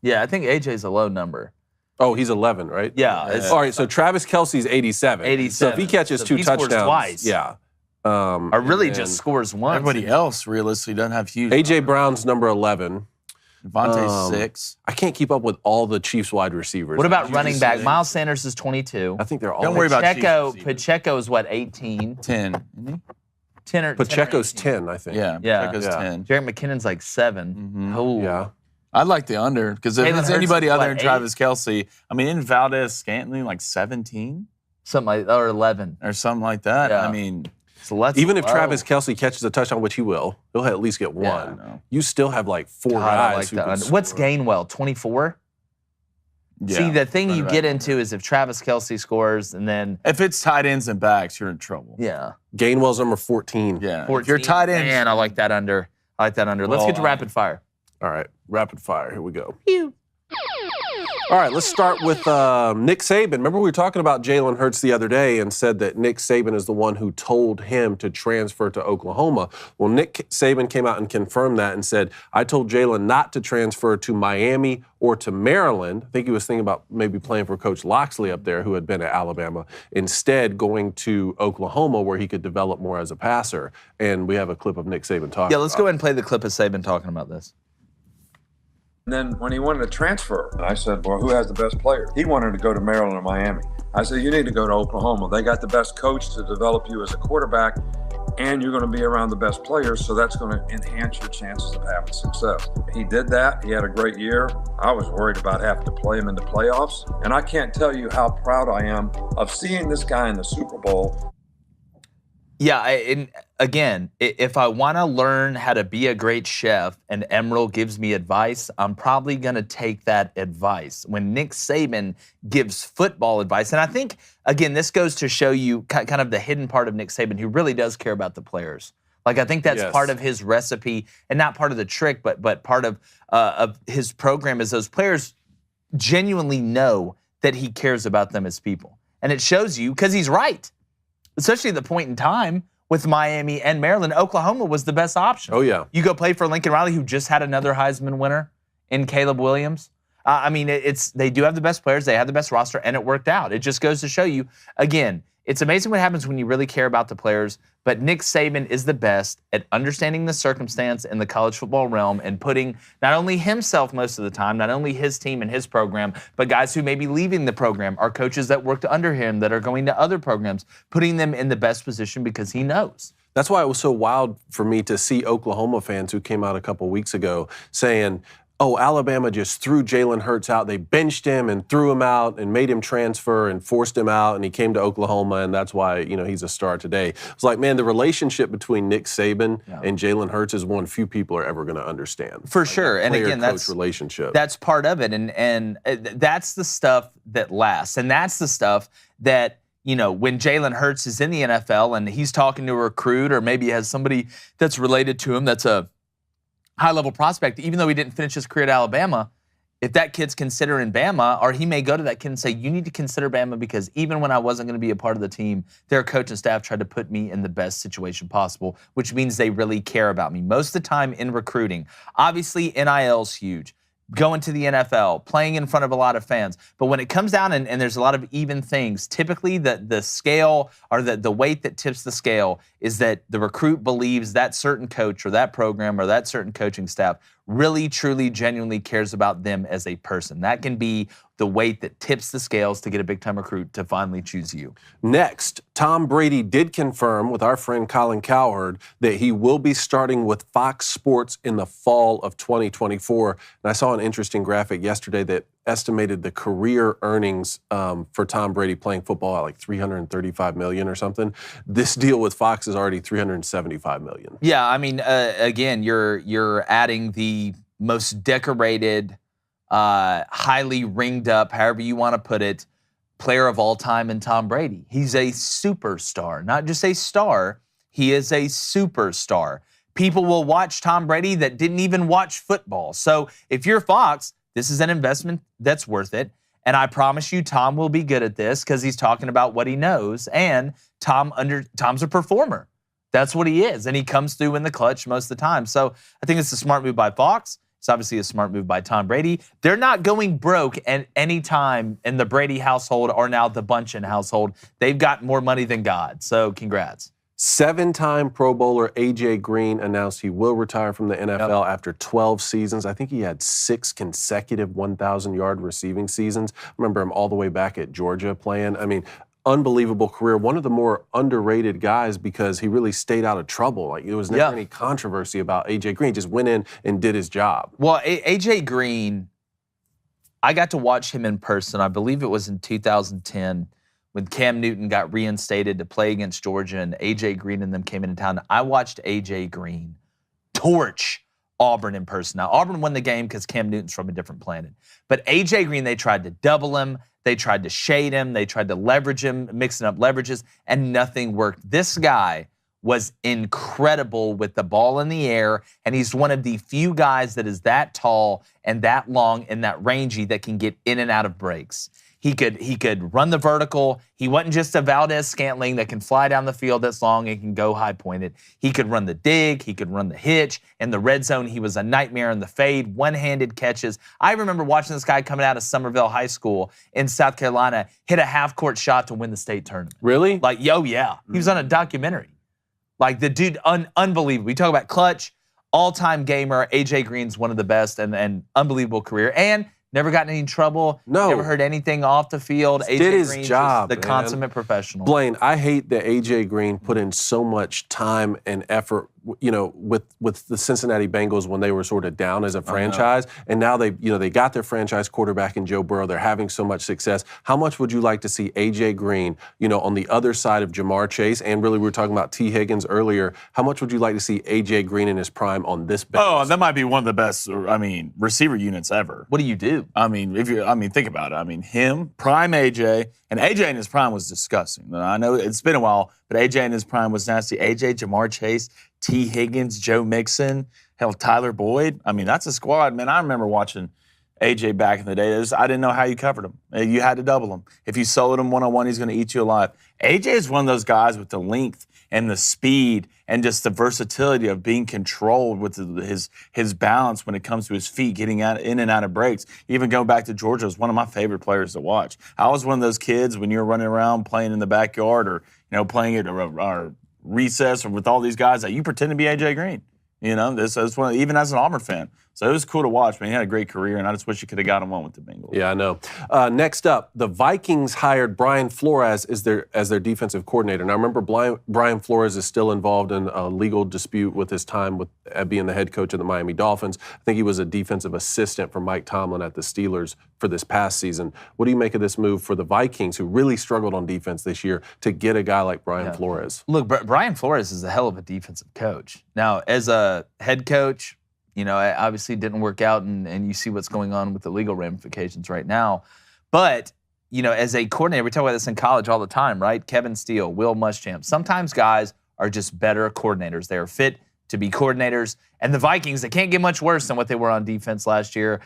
Yeah, I think AJ's a low number. Oh, he's 11, right? Yeah. it's- All right, so Travis Kelce's 87. 87. So if he catches So 2 he scores touchdowns. twice. Yeah. Or really and just scores once. Everybody else realistically doesn't have huge. A.J. Brown's number 11. Devontae's 6. I can't keep up with all the Chiefs wide receivers. What about running back? six. Miles Sanders is 22. I think they're all. Don't worry about Pacheco is what, 18? 10, isn't he? 10 or Pacheco's 10 or 18. 10, I think. Yeah, Yeah. Pacheco's Yeah. 10. Jarek McKinnon's like 7. Oh. Yeah. I'd like the under, because if Jalen it's Hurts anybody is other what, than 8? Travis Kelce, I mean, isn't Valdez Scantling like 17 Something like or 11. or something like that? Yeah. I mean, So let's Even if low. Travis Kelce catches a touchdown, which he will, he'll at least get one. I know. You still have like 4 God, I guys like who that can under. What's score. Gainwell? 24? Yeah, See, the thing you running get back. into is if Travis Kelce scores and then, If it's tight ends and backs, you're in trouble. yeah. Gainwell's number 14. Yeah. 14. If you're tight ends, Man, I like that under. Let's Well, get to rapid fire. All right, rapid fire. Here we go. All right, let's start with Nick Saban. Remember we were talking about Jalen Hurts the other day and said that Nick Saban is the one who told him to transfer to Oklahoma. Well, Nick Saban came out and confirmed that and said, I told Jalen not to transfer to Miami or to Maryland. I think he was thinking about maybe playing for Coach Loxley up there, who had been at Alabama. Instead, going to Oklahoma where he could develop more as a passer. And we have a clip of Nick Saban talking Yeah, let's about go ahead and play the clip of Saban talking about this. And then when he wanted to transfer, I said, well, who has the best player? He wanted to go to Maryland or Miami. I said, you need to go to Oklahoma. They got the best coach to develop you as a quarterback, and you're going to be around the best players, so that's going to enhance your chances of having success. He did that. He had a great year. I was worried about having to play him in the playoffs, and I can't tell you how proud I am of seeing this guy in the Super Bowl. Yeah, and again, if I want to learn how to be a great chef and Emerald gives me advice, I'm probably going to take that advice. When Nick Saban gives football advice, and I think, again, this goes to show you kind of the hidden part of Nick Saban, who really does care about the players. Like, I think that's part of his recipe, and not part of the trick, but part of his program is those players genuinely know that he cares about them as people. And it shows you, because he's right. Especially at the point in time with Miami and Maryland, Oklahoma was the best option. Oh, yeah. You go play for Lincoln Riley, who just had another Heisman winner in Caleb Williams. I mean, they do have the best players. They have the best roster, and it worked out. It just goes to show you, again, it's amazing what happens when you really care about the players, but Nick Saban is the best at understanding the circumstance in the college football realm and putting not only himself most of the time, not only his team and his program, but guys who may be leaving the program, or coaches that worked under him that are going to other programs, putting them in the best position because he knows. That's why it was so wild for me to see Oklahoma fans who came out a couple weeks ago saying, oh, Alabama just threw Jalen Hurts out. They benched him and threw him out and made him transfer and forced him out, and he came to Oklahoma, and that's why, he's a star today. It's like, man, the relationship between Nick Saban and Jalen Hurts is one few people are ever going to understand. For sure. And again, that's relationship. That's part of it, and that's the stuff that lasts, and that's the stuff that, when Jalen Hurts is in the NFL and he's talking to a recruit, or maybe has somebody that's related to him that's a high-level prospect, even though he didn't finish his career at Alabama, if that kid's considering Bama, or he may go to that kid and say, you need to consider Bama because even when I wasn't going to be a part of the team, their coach and staff tried to put me in the best situation possible, which means they really care about me. Most of the time in recruiting, obviously NIL's huge. Going to the NFL, playing in front of a lot of fans. But when it comes down and there's a lot of even things, typically the scale, or the weight that tips the scale, is that the recruit believes that certain coach or that program or that certain coaching staff really, truly, genuinely cares about them as a person. That can be the weight that tips the scales to get a big-time recruit to finally choose you. Next, Tom Brady did confirm with our friend Colin Cowherd that he will be starting with Fox Sports in the fall of 2024. And I saw an interesting graphic yesterday that estimated the career earnings for Tom Brady playing football at like $335 million or something. This deal with Fox is already $375 million. Yeah, I mean, again, you're adding the most decorated, highly ringed up, however you want to put it, player of all time in Tom Brady. He's a superstar, not just a star. He is a superstar. People will watch Tom Brady that didn't even watch football. So if you're Fox, this is an investment that's worth it. And I promise you, Tom will be good at this because he's talking about what he knows. And Tom's a performer. That's what he is. And he comes through in the clutch most of the time. So I think it's a smart move by Fox. It's obviously a smart move by Tom Brady. They're not going broke at any time in the Brady household or now the Bunchen household. They've got more money than God. So congrats. 7-time Pro Bowler A.J. Green announced he will retire from the NFL after 12 seasons. I think he had 6 consecutive 1,000-yard receiving seasons. I remember him all the way back at Georgia playing. I mean, unbelievable career. One of the more underrated guys because he really stayed out of trouble. Like, there was never any controversy about A.J. Green. He just went in and did his job. Well, A.J. Green, I got to watch him in person. I believe it was in 2010. When Cam Newton got reinstated to play against Georgia and A.J. Green and them came into town, I watched A.J. Green torch Auburn in person. Now, Auburn won the game because Cam Newton's from a different planet. But A.J. Green, they tried to double him. They tried to shade him. They tried to leverage him, mixing up leverages, and nothing worked. This guy was incredible with the ball in the air, and he's one of the few guys that is that tall and that long and that rangy that can get in and out of breaks. He could run the vertical. He wasn't just a Valdez-Scantling that can fly down the field that's long and can go high-pointed. He could run the dig. He could run the hitch. In the red zone, he was a nightmare in the fade, one-handed catches. I remember watching this guy coming out of Summerville High School in South Carolina hit a half-court shot to win the state tournament. Really? Like, yeah. He was on a documentary. Like, the dude, unbelievable. We talk about clutch, all-time gamer. AJ Green's one of the best and unbelievable career. And never gotten in any trouble. No. Never heard anything off the field. Did AJ his Green, job, just the man. consummate professional. Blaine, I hate that AJ Green put in so much time and effort, with the Cincinnati Bengals when they were sort of down as a franchise, and now they got their franchise quarterback in Joe Burrow. They're having so much success. How much would you like to see AJ Green, on the other side of Jamar Chase, and really we were talking about T. Higgins earlier. How much would you like to see AJ Green in his prime on this Bengals? Oh, that might be one of the best, receiver units ever. What do you do? Think about it. Him, prime AJ, and AJ in his prime was disgusting. I know it's been a while, but AJ in his prime was nasty. AJ, Jamar Chase, T. Higgins, Joe Mixon, hell, Tyler Boyd. That's a squad, man. I remember watching AJ back in the day. I didn't know how you covered him. You had to double him. If you soloed him one-on-one, he's going to eat you alive. AJ is one of those guys with the length and the speed and just the versatility of being controlled with his balance when it comes to his feet, getting in and out of breaks. Even going back to Georgia, was one of my favorite players to watch. I was one of those kids when you were running around playing in the backyard or playing at our recess or with all these guys that you pretend to be AJ Green. This is one, even as an Auburn fan. So it was cool to watch, man. He had a great career, and I just wish he could have gotten one with the Bengals. Yeah, I know. Next up, the Vikings hired Brian Flores as their defensive coordinator. Now, remember, Brian Flores is still involved in a legal dispute with his time with being the head coach of the Miami Dolphins. I think he was a defensive assistant for Mike Tomlin at the Steelers for this past season. What do you make of this move for the Vikings, who really struggled on defense this year, to get a guy like Brian Flores? Look, Brian Flores is a hell of a defensive coach. Now, as a head coach, it obviously didn't work out, and you see what's going on with the legal ramifications right now. But, as a coordinator, we talk about this in college all the time, right? Kevin Steele, Will Muschamp. Sometimes guys are just better coordinators. They are fit to be coordinators. And the Vikings, they can't get much worse than what they were on defense last year.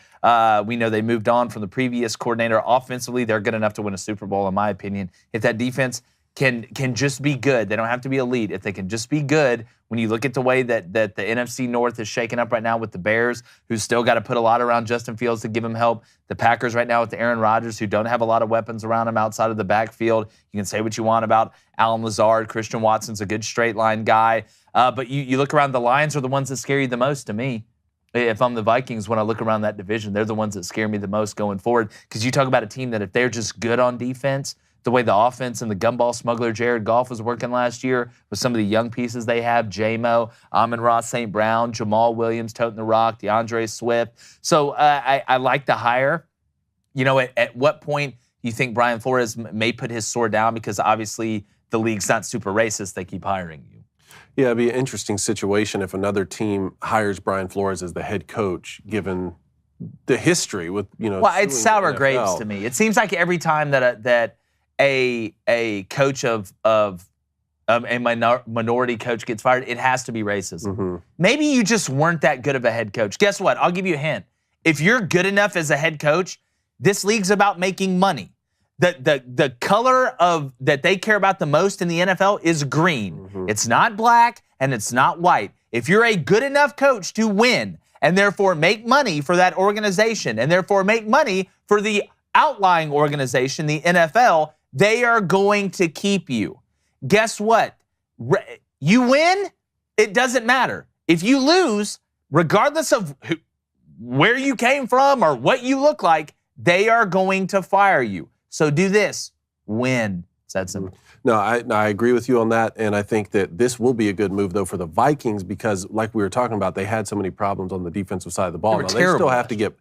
We know they moved on from the previous coordinator. Offensively, they're good enough to win a Super Bowl, in my opinion. If that defense can just be good. They don't have to be elite. If they can just be good, when you look at the way that the NFC North is shaking up right now with the Bears, who's still got to put a lot around Justin Fields to give him help, the Packers right now with the Aaron Rodgers, who don't have a lot of weapons around him outside of the backfield. You can say what you want about Allen Lazard. Christian Watson's a good straight line guy. But you look around, the Lions are the ones that scare you the most to me. If I'm the Vikings, when I look around that division, they're the ones that scare me the most going forward. Because you talk about a team that if they're just good on defense, the way the offense and the gumball smuggler Jared Goff was working last year with some of the young pieces they have, J-Mo, Amon-Ra St. Brown, Jamal Williams toting the rock, DeAndre Swift. So I like the hire. At what point you think Brian Flores may put his sword down? Because obviously the league's not super racist. They keep hiring you. Yeah, it'd be an interesting situation if another team hires Brian Flores as the head coach, given the history with, Well, it's sour grapes to me. It seems like every time that a coach of a minority coach gets fired, it has to be racism. Mm-hmm. Maybe you just weren't that good of a head coach. Guess what? I'll give you a hint. If you're good enough as a head coach, this league's about making money. The color of that they care about the most in the NFL is green. Mm-hmm. It's not black and it's not white. If you're a good enough coach to win and therefore make money for that organization and therefore make money for the outlying organization, the NFL, they are going to keep you. Guess what? You win, it doesn't matter. If you lose, regardless of where you came from or what you look like, they are going to fire you. So do this. Win. It's that simple. No, I agree with you on that, and I think that this will be a good move, though, for the Vikings because, like we were talking about, they had so many problems on the defensive side of the ball. They now, they still have to get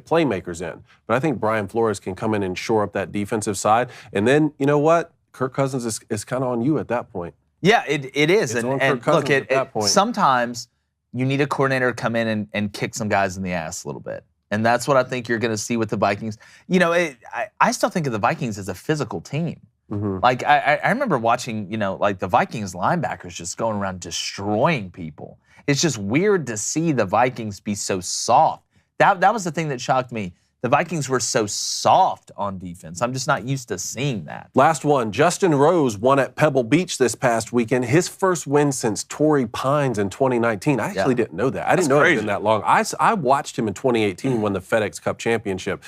playmakers in, but I think Brian Flores can come in and shore up that defensive side, and then you know what? Kirk Cousins is kind of on you at that point. Yeah, it is. It's and on Kirk Cousins at that point. Sometimes you need a coordinator to come in and kick some guys in the ass a little bit. And that's what I think you're going to see with the Vikings. I still think of the Vikings as a physical team. Mm-hmm. Like, I remember watching, like the Vikings linebackers just going around destroying people. It's just weird to see the Vikings be so soft. That was the thing that shocked me. The Vikings were so soft on defense. I'm just not used to seeing that. Last one, Justin Rose won at Pebble Beach this past weekend. His first win since Torrey Pines in 2019. I actually didn't know that. I didn't know it had been that long. I watched him in 2018 win the FedEx Cup championship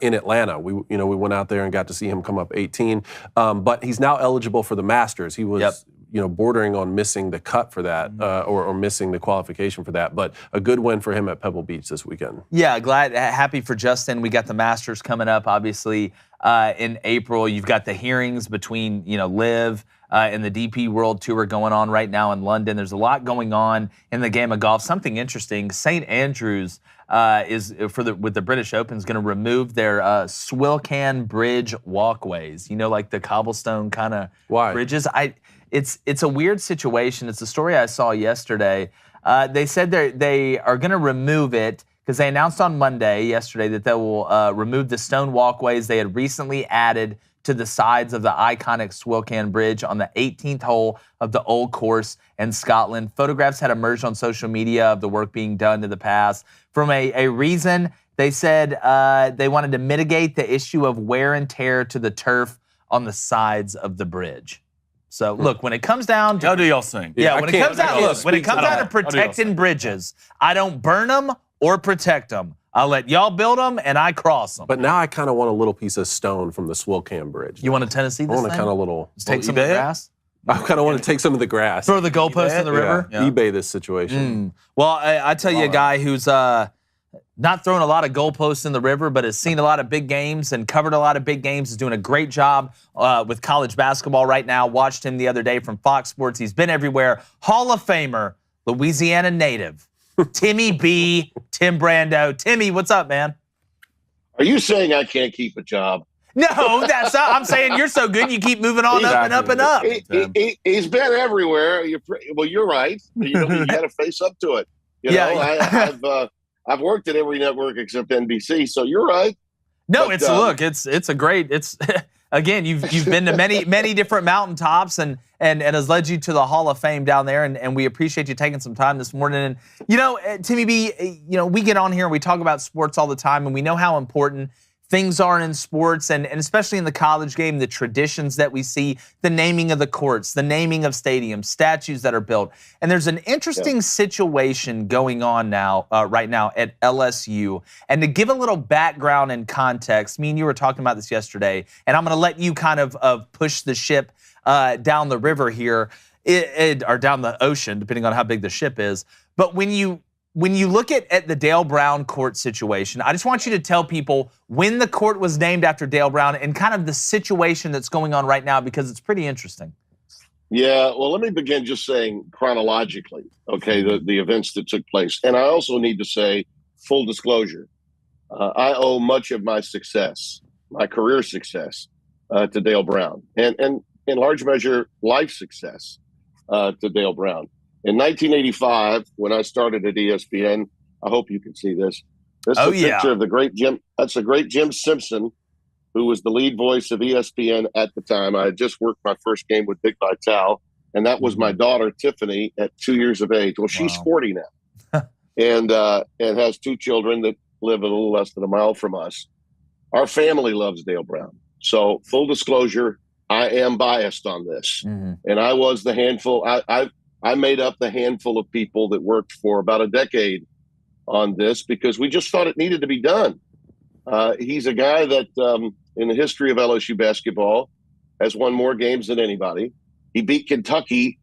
in Atlanta. We went out there and got to see him come up 18. But he's now eligible for the Masters. He was bordering on missing the cut for that or missing the qualification for that. But a good win for him at Pebble Beach this weekend. Yeah, happy for Justin. We got the Masters coming up, obviously, in April. You've got the hearings between, Liv and the DP World Tour going on right now in London. There's a lot going on in the game of golf. Something interesting, St. Andrews with the British Open is going to remove their Swilcan Bridge walkways. Like the cobblestone kind of bridges. It's a weird situation. It's a story I saw yesterday. They said they are going to remove it because they announced on yesterday, that they will remove the stone walkways they had recently added to the sides of the iconic Swilcan Bridge on the 18th hole of the Old Course in Scotland. Photographs had emerged on social media of the work being done to the pass. From a reason, they said they wanted to mitigate the issue of wear and tear to the turf on the sides of the bridge. So look, when it comes down to y'all do y'all thing. Yeah, when it comes down to protecting bridges, I don't burn them or protect them. I'll let y'all build them and I cross them. But now I kind of want a little piece of stone from the Swilcan Bridge. You want a Tennessee this I want to kind of Just take some of the grass? I kind of want to take some of the grass. Throw the goalpost in the river? Yeah. eBay this situation. Well, I tell you a guy who's not throwing a lot of goalposts in the river, but has seen a lot of big games and covered a lot of big games, is doing a great job with college basketball right now. Watched him the other day from Fox Sports. He's been everywhere. Hall of Famer, Louisiana native, Timmy B, Tim Brando. Timmy, what's up, man? Are you saying I can't keep a job? No, that's not. I'm saying you're so good, you keep moving on up and up and up. He's been everywhere. You're right. You got to face up to it. I've worked at every network except NBC, so you're right. No, but, it's a great. Again, you've been to many different mountaintops and has led you to the Hall of Fame down there, and we appreciate you taking some time this morning. And Timmy B, we get on here and we talk about sports all the time, and we know how important things are in sports, and especially in the college game, the traditions that we see, the naming of the courts, the naming of stadiums, statues that are built. And there's an interesting situation going on right now at LSU. And to give a little background and context, me and you were talking about this yesterday, and I'm going to let you kind of push the ship down the river here, or down the ocean, depending on how big the ship is. But when you look at the Dale Brown court situation, I just want you to tell people when the court was named after Dale Brown and kind of the situation that's going on right now, because it's pretty interesting. Yeah, well, let me begin just saying chronologically, okay, the events that took place. And I also need to say, full disclosure, I owe much of my success, my career success, to Dale Brown. And in large measure, life success to Dale Brown. In 1985, when I started at ESPN, I hope you can see this. This is a picture of the great Jim. That's the great Jim Simpson, who was the lead voice of ESPN at the time. I had just worked my first game with Dick Vitale, and that was my daughter Tiffany at 2 years of age. Well, she's 40 now, and has two children that live a little less than a mile from us. Our family loves Dale Brown. So, full disclosure, I am biased on this, and I was the handful. I made up the handful of people that worked for about a decade on this because we just thought it needed to be done. He's a guy that, in the history of LSU basketball, has won more games than anybody. He beat Kentucky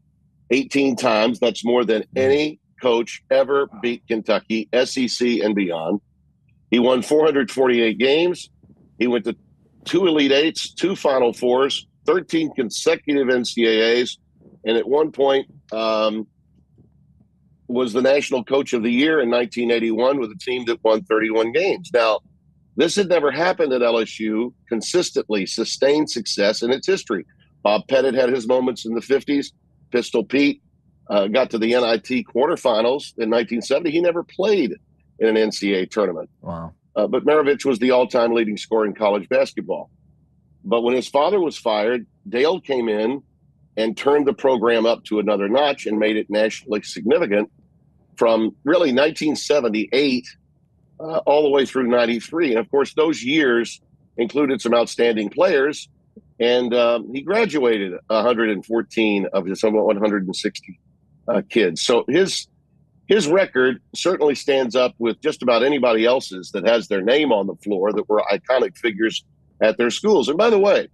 18 times. That's more than any coach ever beat Kentucky, SEC and beyond. He won 448 games. He went to 2 Elite Eights, 2 Final Fours, 13 consecutive NCAAs, and at one point was the National Coach of the Year in 1981 with a team that won 31 games. Now, this had never happened at LSU, consistently sustained success in its history. Bob Pettit had his moments in the 50s. Pistol Pete got to the NIT quarterfinals in 1970. He never played in an NCAA tournament. Wow. But Maravich was the all-time leading scorer in college basketball. But when his father was fired, Dale came in and turned the program up to another notch and made it nationally significant from really 1978 all the way through 93. And of course, those years included some outstanding players. And he graduated 114 of his 160 kids. So his record certainly stands up with just about anybody else's that has their name on the floor that were iconic figures at their schools. And by the way,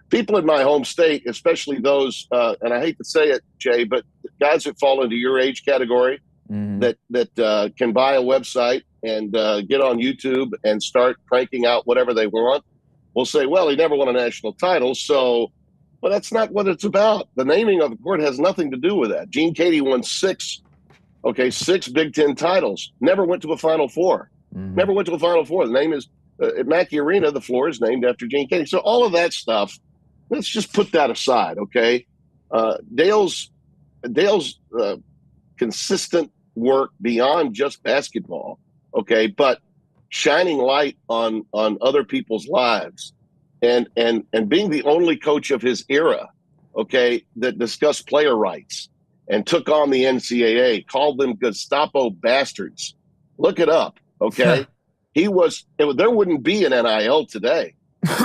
people in my home state, especially those, and I hate to say it, Jay, but guys that fall into your age category that can buy a website and get on YouTube and start cranking out whatever they want, will say, well, he never won a national title, so, but that's not what it's about. The naming of the court has nothing to do with that. Gene Katie won 6 Big Ten titles, never went to a Final Four. Never went to a Final Four. The name is, at Mackey Arena, the floor is named after Gene Katie. So all of that stuff, let's just put that aside, okay? Dale's consistent work beyond just basketball, okay, but shining light on other people's lives and being the only coach of his era, okay, that discussed player rights and took on the NCAA, called them Gestapo bastards. Look it up, okay? There wouldn't be an NIL today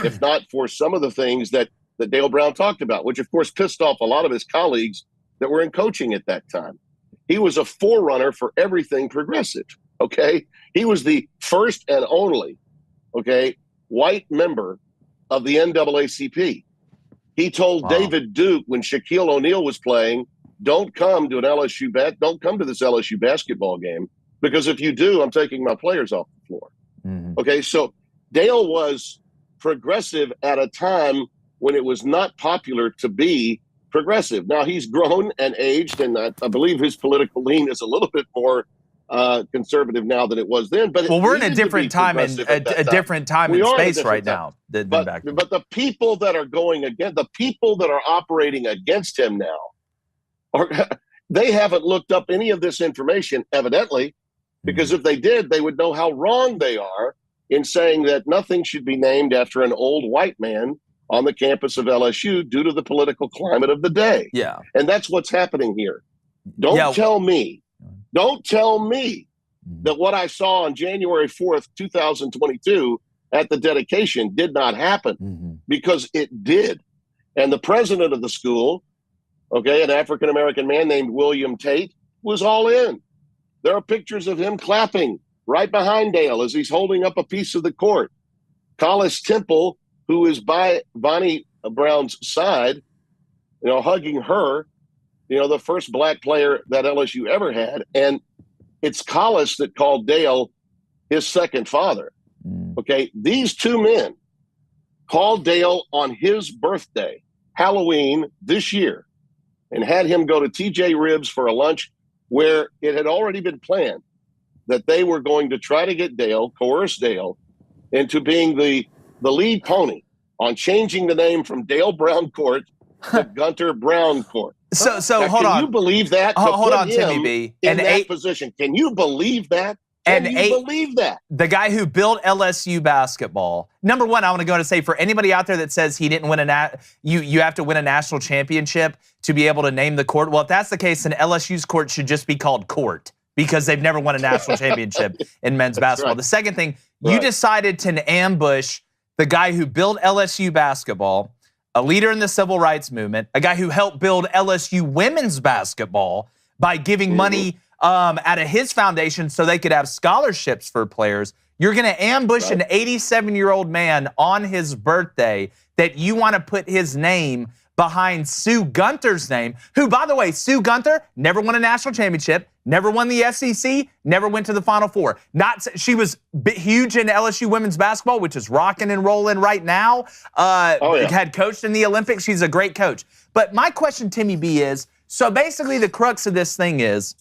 if not for some of the things that Dale Brown talked about, which of course pissed off a lot of his colleagues that were in coaching at that time. He was a forerunner for everything progressive, okay? He was the first and only, okay, white member of the NAACP. He told David Duke when Shaquille O'Neal was playing, don't come to this LSU basketball game, because if you do, I'm taking my players off the floor. Okay, so Dale was progressive at a time when it was not popular to be progressive. Now he's grown and aged, and I believe his political lean is a little bit more conservative now than it was then. But we're in a different time and a different time and space right now than back then. But the people that are going against, the people that are operating against him now, they haven't looked up any of this information, evidently, because if they did, they would know how wrong they are in saying that nothing should be named after an old white man on the campus of LSU due to the political climate of the day. Yeah. And that's what's happening here. Don't tell me that what I saw on January 4th, 2022 at the dedication did not happen, because it did. And the president of the school, okay, an African-American man named William Tate, was all in. There are pictures of him clapping right behind Dale as he's holding up a piece of the court. Collis Temple, who is by Bonnie Brown's side, hugging her, the first black player that LSU ever had. And it's Collis that called Dale his second father. Okay, these two men called Dale on his birthday, Halloween this year, and had him go to TJ Ribs for a lunch where it had already been planned that they were going to try to get Dale, coerce Dale, into being the lead pony on changing the name from Dale Brown Court to Gunter Brown Court. So now, hold on. Can you believe that? Hold on, Timmy B. In that position. Can you believe that? Can you believe that? The guy who built LSU basketball. Number one, I want to go and say, for anybody out there that says he didn't win you have to win a national championship to be able to name the court. Well, if that's the case, then LSU's court should just be called Court, because they've never won a national championship in men's basketball. Right. The second thing, you decided to ambush the guy who built LSU basketball, a leader in the civil rights movement, a guy who helped build LSU women's basketball by giving money out of his foundation so they could have scholarships for players. You're going to ambush an 87-year-old man on his birthday that you want to put his name behind Sue Gunter's name, who, by the way, Sue Gunter never won a national championship, never won the SEC, never went to the Final Four. She was huge in LSU women's basketball, which is rocking and rolling right now. Had coached in the Olympics. She's a great coach. But my question, Timmy B, is, so basically the crux of this thing is,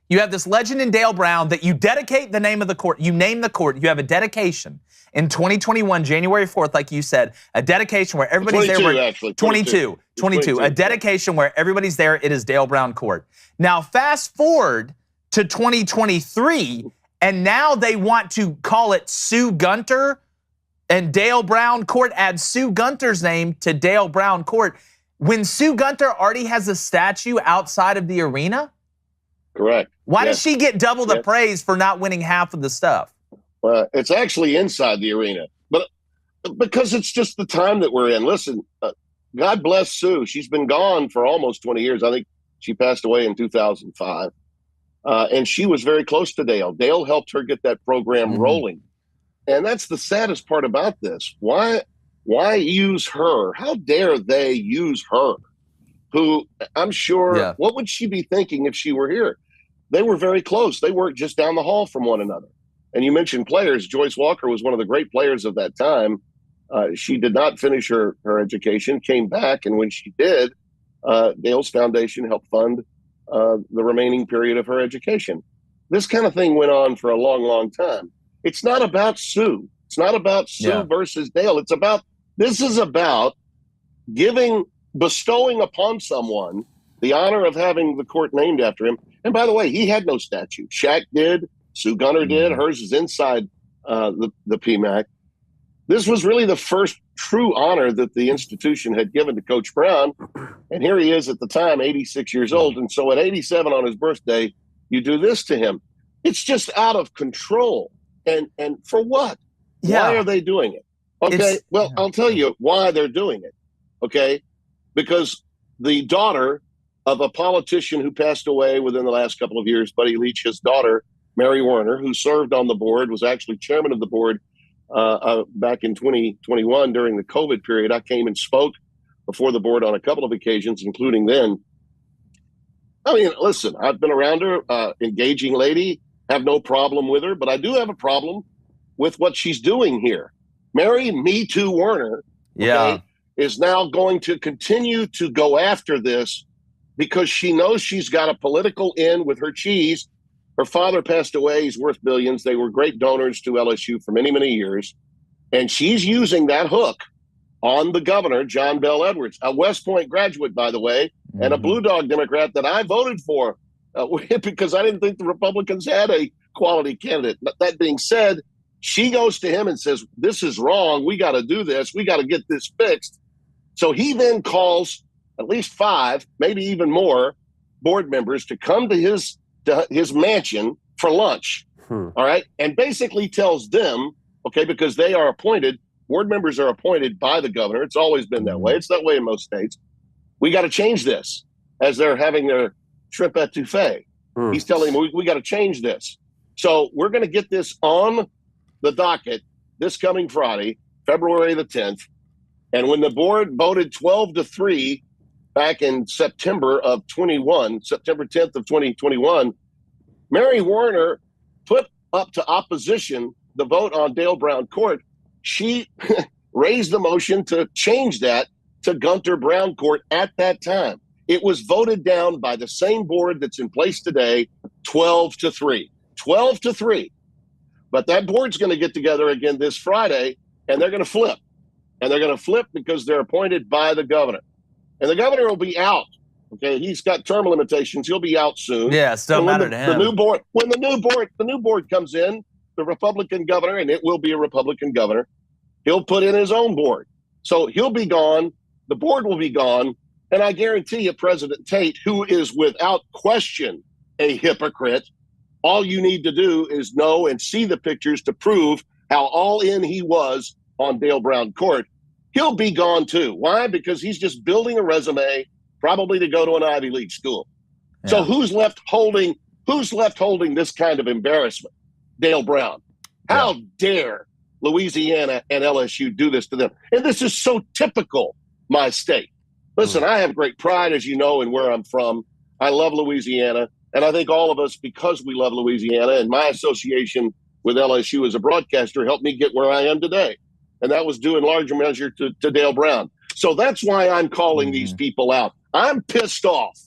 you have this legend in Dale Brown that you dedicate the name of the court. You name the court. You have a dedication in 2021, January 4th, like you said, a dedication where everybody's 22, there. Actually, 22. A dedication where everybody's there. It is Dale Brown Court. Now, fast forward to 2023, and now they want to call it Sue Gunter, and Dale Brown Court adds Sue Gunter's name to Dale Brown Court, when Sue Gunter already has a statue outside of the arena? Correct. Why does she get double the praise for not winning half of the stuff? Well, it's actually inside the arena, but because it's just the time that we're in. Listen, God bless Sue. She's been gone for almost 20 years. I think she passed away in 2005. And she was very close to Dale. Dale helped her get that program rolling. And that's the saddest part about this. Why Why use her? How dare they use her? Who I'm sure, what would she be thinking if she were here? They were very close. They worked just down the hall from one another. And you mentioned players. Joyce Walker was one of the great players of that time. She did not finish her education, came back, and when she did, Dale's Foundation helped fund the remaining period of her education. This kind of thing went on for a long, long time. It's not about Sue. It's not about Sue versus Dale. This is about bestowing upon someone the honor of having the court named after him. And by the way, he had no statue. Shaq did. Sue Gunner did. Hers is inside the PMAC. This was really the first true honor that the institution had given to Coach Brown. And here he is at the time, 86 years old. And so at 87 on his birthday, you do this to him. It's just out of control. And for what? Why are they doing it? Okay, I'll tell you why they're doing it. Okay, because the daughter of a politician who passed away within the last couple of years, Buddy Leach, his daughter, Mary Warner, who served on the board, was actually chairman of the board back in 2021 during the COVID period. I came and spoke before the board on a couple of occasions, including then. I mean, listen, I've been around her, engaging lady, have no problem with her, but I do have a problem with what she's doing here. Mary Me Too Warner is now going to continue to go after this because she knows she's got a political in with her cheese. Her father passed away. He's worth billions. They were great donors to LSU for many, many years. And she's using that hook on the governor, John Bell Edwards, a West Point graduate, by the way, and a Blue Dog Democrat that I voted for because I didn't think the Republicans had a quality candidate. But that being said, she goes to him and says, this is wrong. We got to do this. We got to get this fixed. So he then calls at least 5, maybe even more board members to come to his mansion for lunch. All right. And basically tells them, okay, because they are appointed, board members are appointed by the governor. It's always been that way. It's that way in most states. We got to change this as they're having their shrimp etouffee. He's telling them we got to change this. So we're going to get this on the docket this coming Friday, February the 10th. And when the board voted 12-3 back in September 10th of 2021, Mary Warner put up to opposition the vote on Dale Brown Court. She raised the motion to change that to Gunter Brown Court at that time. It was voted down by the same board that's in place today, 12-3. 12-3. But that board's going to get together again this Friday, and they're going to flip. And they're going to flip because they're appointed by the governor. And the governor will be out. Okay, he's got term limitations. He'll be out soon. Yeah, it's don't matter to him. When the new board comes in, the Republican governor, and it will be a Republican governor, he'll put in his own board. So he'll be gone. The board will be gone. And I guarantee you, President Tate, who is without question a hypocrite, all you need to do is know and see the pictures to prove how all in he was on Dale Brown Court. He'll be gone too. Why? Because he's just building a resume, probably to go to an Ivy League school. Yeah. So who's left holding this kind of embarrassment? Dale Brown. How dare Louisiana and LSU do this to them? And this is so typical my state. Listen, I have great pride, as you know, in where I'm from. I love Louisiana. And I think all of us, because we love Louisiana, and my association with LSU as a broadcaster helped me get where I am today. And that was due in larger measure to Dale Brown. So that's why I'm calling these people out. I'm pissed off.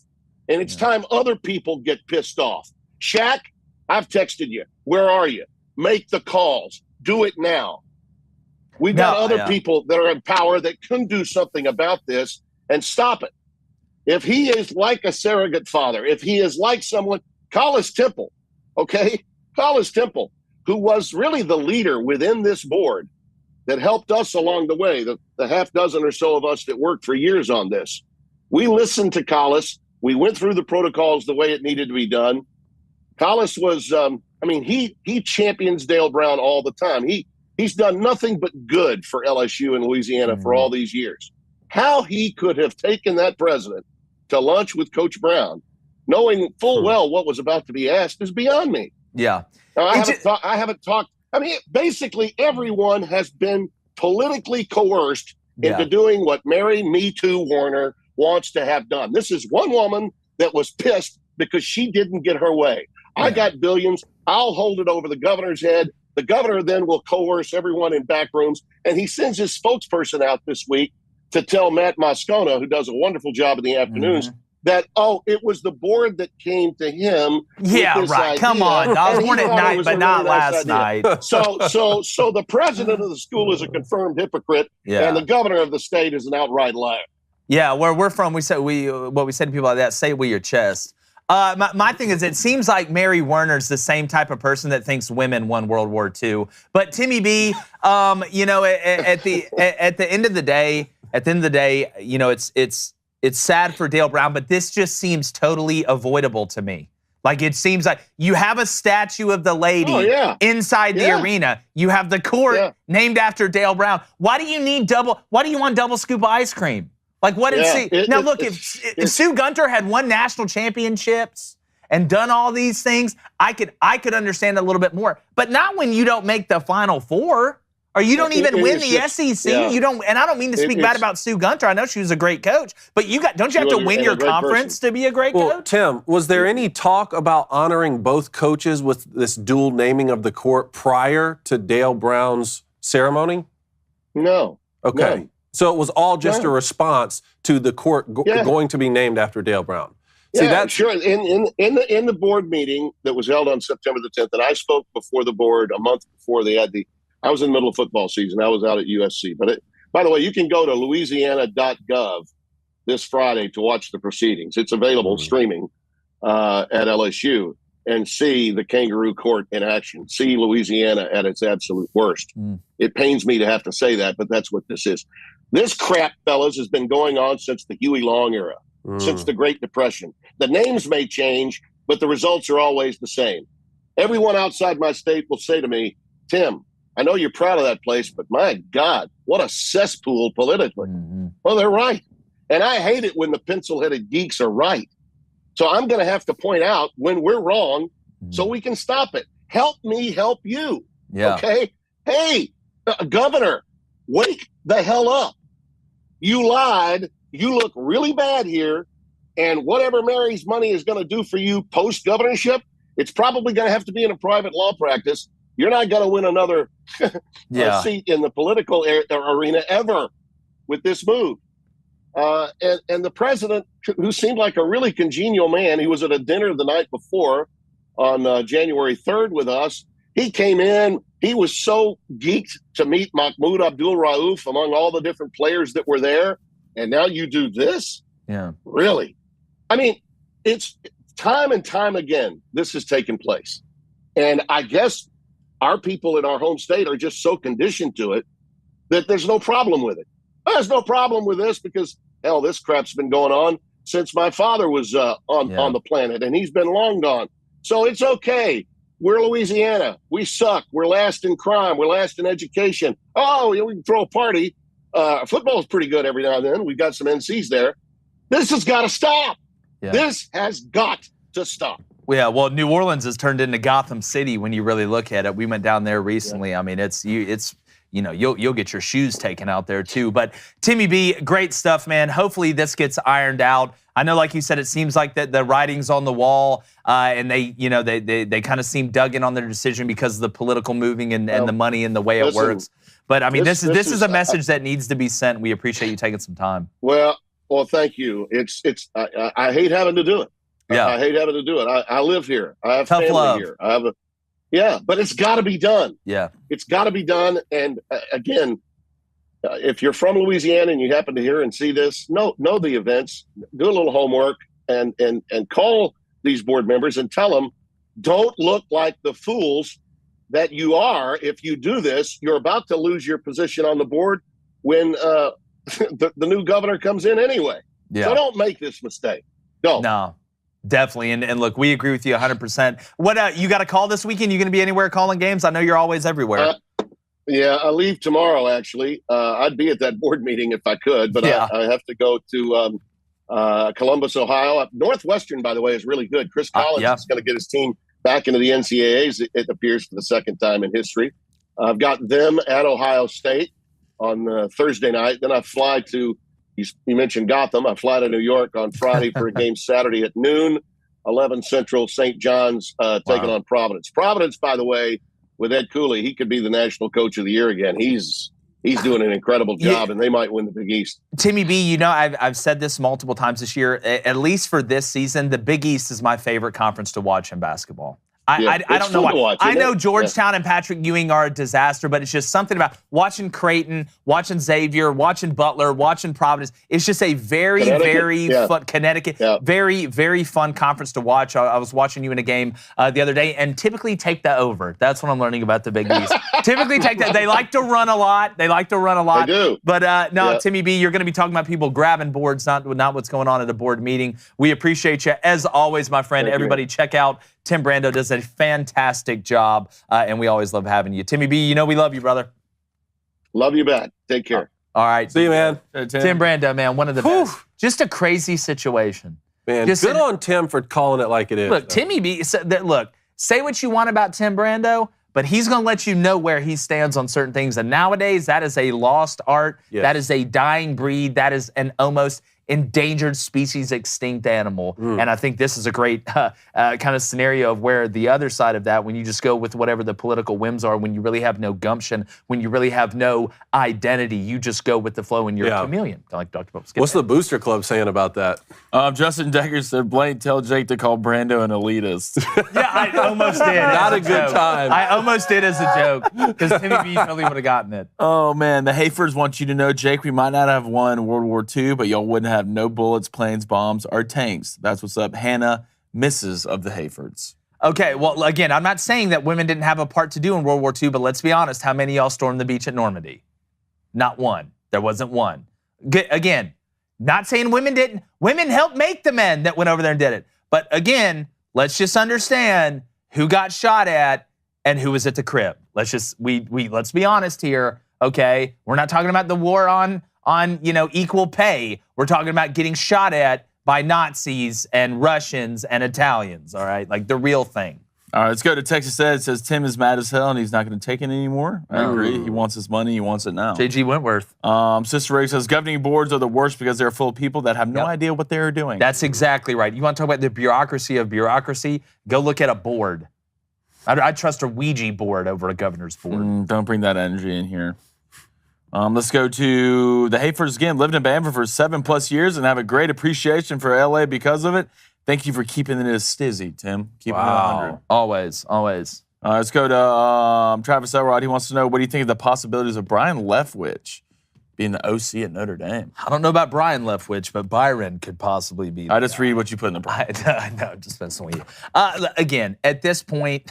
And it's time other people get pissed off. Shaq, I've texted you. Where are you? Make the calls. Do it now. We've got other people that are in power that can do something about this and stop it. If he is like a surrogate father, if he is like someone, Collis Temple, okay? Collis Temple, who was really the leader within this board that helped us along the way, the half dozen or so of us that worked for years on this. We listened to Collis. We went through the protocols the way it needed to be done. Collis was, he champions Dale Brown all the time. He's done nothing but good for LSU and Louisiana for all these years. How he could have taken that president to lunch with Coach Brown, knowing full well what was about to be asked, is beyond me. Yeah. Now, I haven't talked. I mean, basically everyone has been politically coerced into doing what Mary Me Too Warner wants to have done. This is one woman that was pissed because she didn't get her way. I got billions. I'll hold it over the governor's head. The governor then will coerce everyone in back rooms. And he sends his spokesperson out this week to tell Matt Moscona, who does a wonderful job in the afternoons, that, it was the board that came to him. Yeah, with this right. idea, Come on. I was born at night, but not last night. So the president of the school is a confirmed hypocrite, and the governor of the state is an outright liar. Yeah, where we're from, what we say to people like that, say it with your chest. My thing is, it seems like Mary Werner's the same type of person that thinks women won World War II. But Timmy B, at the end of the day, it's sad for Dale Brown, but this just seems totally avoidable to me. Like, it seems like you have a statue of the lady inside the arena. You have the court named after Dale Brown. Why do you want double scoop of ice cream? Like, what did if Sue Gunter had won national championships and done all these things, I could understand a little bit more. But not when you don't make the Final Four. Or you don't even win the SEC. Yeah. You don't, and I don't mean to speak bad about Sue Gunter. I know she was a great coach, but don't you have to win your conference to be a great coach? Tim, was there any talk about honoring both coaches with this dual naming of the court prior to Dale Brown's ceremony? No. Okay. No. So it was all just a response to the court going to be named after Dale Brown. See, that's sure. In the board meeting that was held on September the 10th, and I spoke before the board a month before they had I was in the middle of football season. I was out at USC. But by the way, you can go to louisiana.gov this Friday to watch the proceedings. It's available streaming at LSU and see the kangaroo court in action. See Louisiana at its absolute worst. It pains me to have to say that, but that's what this is. This crap, fellas, has been going on since the Huey Long era, since the Great Depression. The names may change, but the results are always the same. Everyone outside my state will say to me, Tim, I know you're proud of that place, but my God, what a cesspool politically. Well, they're right. And I hate it when the pencil-headed geeks are right. So I'm going to have to point out when we're wrong so we can stop it. Help me help you. Yeah. Okay? Hey, Governor, wake the hell up. You lied. You look really bad here. And whatever Mary's money is going to do for you post-governorship, it's probably going to have to be in a private law practice. You're not going to win another seat in the political arena ever with this move. And the president, who seemed like a really congenial man, he was at a dinner the night before on January 3rd with us. He came in. He was so geeked to meet Mahmoud Abdul Rauf among all the different players that were there. And now you do this? Yeah. Really? I mean, it's time and time again, this has taken place. And I guess our people in our home state are just so conditioned to it that there's no problem with it. There's no problem with this because, hell, this crap's been going on since my father was on the planet, and he's been long gone. So it's okay. We're Louisiana. We suck. We're last in crime. We're last in education. Oh, we can throw a party. Football's pretty good every now and then. We've got some NCs there. This has got to stop. Yeah. This has got to stop. Yeah, well, New Orleans has turned into Gotham City when you really look at it. We went down there recently. I mean, you'll get your shoes taken out there too. But Timmy B, great stuff, man. Hopefully this gets ironed out. I know, like you said, it seems like that the writing's on the wall, and they kind of seem dug in on their decision because of the political moving and the money and the way it works. But I mean, this is a message that needs to be sent. We appreciate you taking some time. Well, thank you. I hate having to do it. Yeah. I hate having to do it. I live here. I have Tough family love. here. But it's got to be done. Yeah. It's got to be done. And again, if you're from Louisiana and you happen to hear and see this, know the events, do a little homework, and call these board members and tell them, don't look like the fools that you are. If you do this, you're about to lose your position on the board when the new governor comes in anyway. Yeah. So don't make this mistake. Don't. No. Definitely, and look, we agree with you 100%. What you got a call this weekend? You going to be anywhere calling games? I know you're always everywhere. I leave tomorrow. Actually, I'd be at that board meeting if I could, but I have to go to Columbus, Ohio. Northwestern, by the way, is really good. Chris Collins is going to get his team back into the NCAAs. It appears for the second time in history. I've got them at Ohio State. on Thursday night. Then I fly to, you mentioned Gotham. I fly to New York on Friday for a game Saturday at noon, 11 Central, St. John's taking on Providence. Providence, by the way, with Ed Cooley, he could be the national coach of the year again. He's doing an incredible job, and they might win the Big East. Timmy B, you know, I've said this multiple times this year. At least for this season, the Big East is my favorite conference to watch in basketball. I don't know why. Watch, I know Georgetown and Patrick Ewing are a disaster, but it's just something about watching Creighton, watching Xavier, watching Butler, watching Providence. It's just a very fun Connecticut, very, very fun conference to watch. I was watching you in a game the other day, and typically take the over. That's what I'm learning about the Big East. Typically take that. They like to run a lot. They do. But no, Timmy B, you're going to be talking about people grabbing boards, not what's going on at a board meeting. We appreciate you as always, my friend. Everybody, check out Tim Brando. Does a fantastic job, and we always love having you. Timmy B, you know we love you, brother. Love you back. Take care. All right. See you, man. Tim Brando, man, one of the best. Just a crazy situation. Man, good on Tim for calling it like it is. Look, Timmy B, look, say what you want about Tim Brando, but he's going to let you know where he stands on certain things. And nowadays, that is a lost art. Yes. That is a dying breed. That is an almost endangered species, extinct animal. And I think this is a great kind of scenario of where the other side of that, when you just go with whatever the political whims are, when you really have no gumption, when you really have no identity, you just go with the flow and you're a chameleon. Like Dr. Pope. What's the Booster Club saying about that? Justin Decker said, Blaine, tell Jake to call Brando an elitist. Yeah, I almost did. Not a good time. I almost did as a joke, because Timmy B totally would have gotten it. Oh, man, the Hayfords want you to know, Jake, we might not have won World War II, but y'all wouldn't have no bullets, planes, bombs, or tanks. That's what's up. Hannah, Mrs. of the Hayfords. Okay, well, again, I'm not saying that women didn't have a part to do in World War II, but let's be honest, how many of y'all stormed the beach at Normandy? Not one. There wasn't one. Again, not saying women didn't. Women helped make the men that went over there and did it. But again, let's just understand who got shot at and who was at the crib. Let's be honest here, okay? We're not talking about the war on equal pay. We're talking about getting shot at by Nazis and Russians and Italians, all right? Like the real thing. All right, let's go to Texas Ed. It says Tim is mad as hell and he's not going to take it anymore. I agree. He wants his money. He wants it now. J.G. Wentworth. Sister Ray says governing boards are the worst because they're full of people that have no idea what they're doing. That's exactly right. You want to talk about the bureaucracy of bureaucracy? Go look at a board. I'd trust a Ouija board over a governor's board. Don't bring that energy in here. Let's go to the Hayfords again. Lived in Bamford for 7+ years and have a great appreciation for LA because of it. Thank you for keeping it a stizzy, Tim. Keeping it 100. Always, always. Let's go to Travis Elrod. He wants to know, what do you think of the possibilities of Brian Leftwich being the OC at Notre Dame? I don't know about Brian Leftwich, but Byron could possibly be. I just read what you put in the book. No, just messing with you. Again, at this point,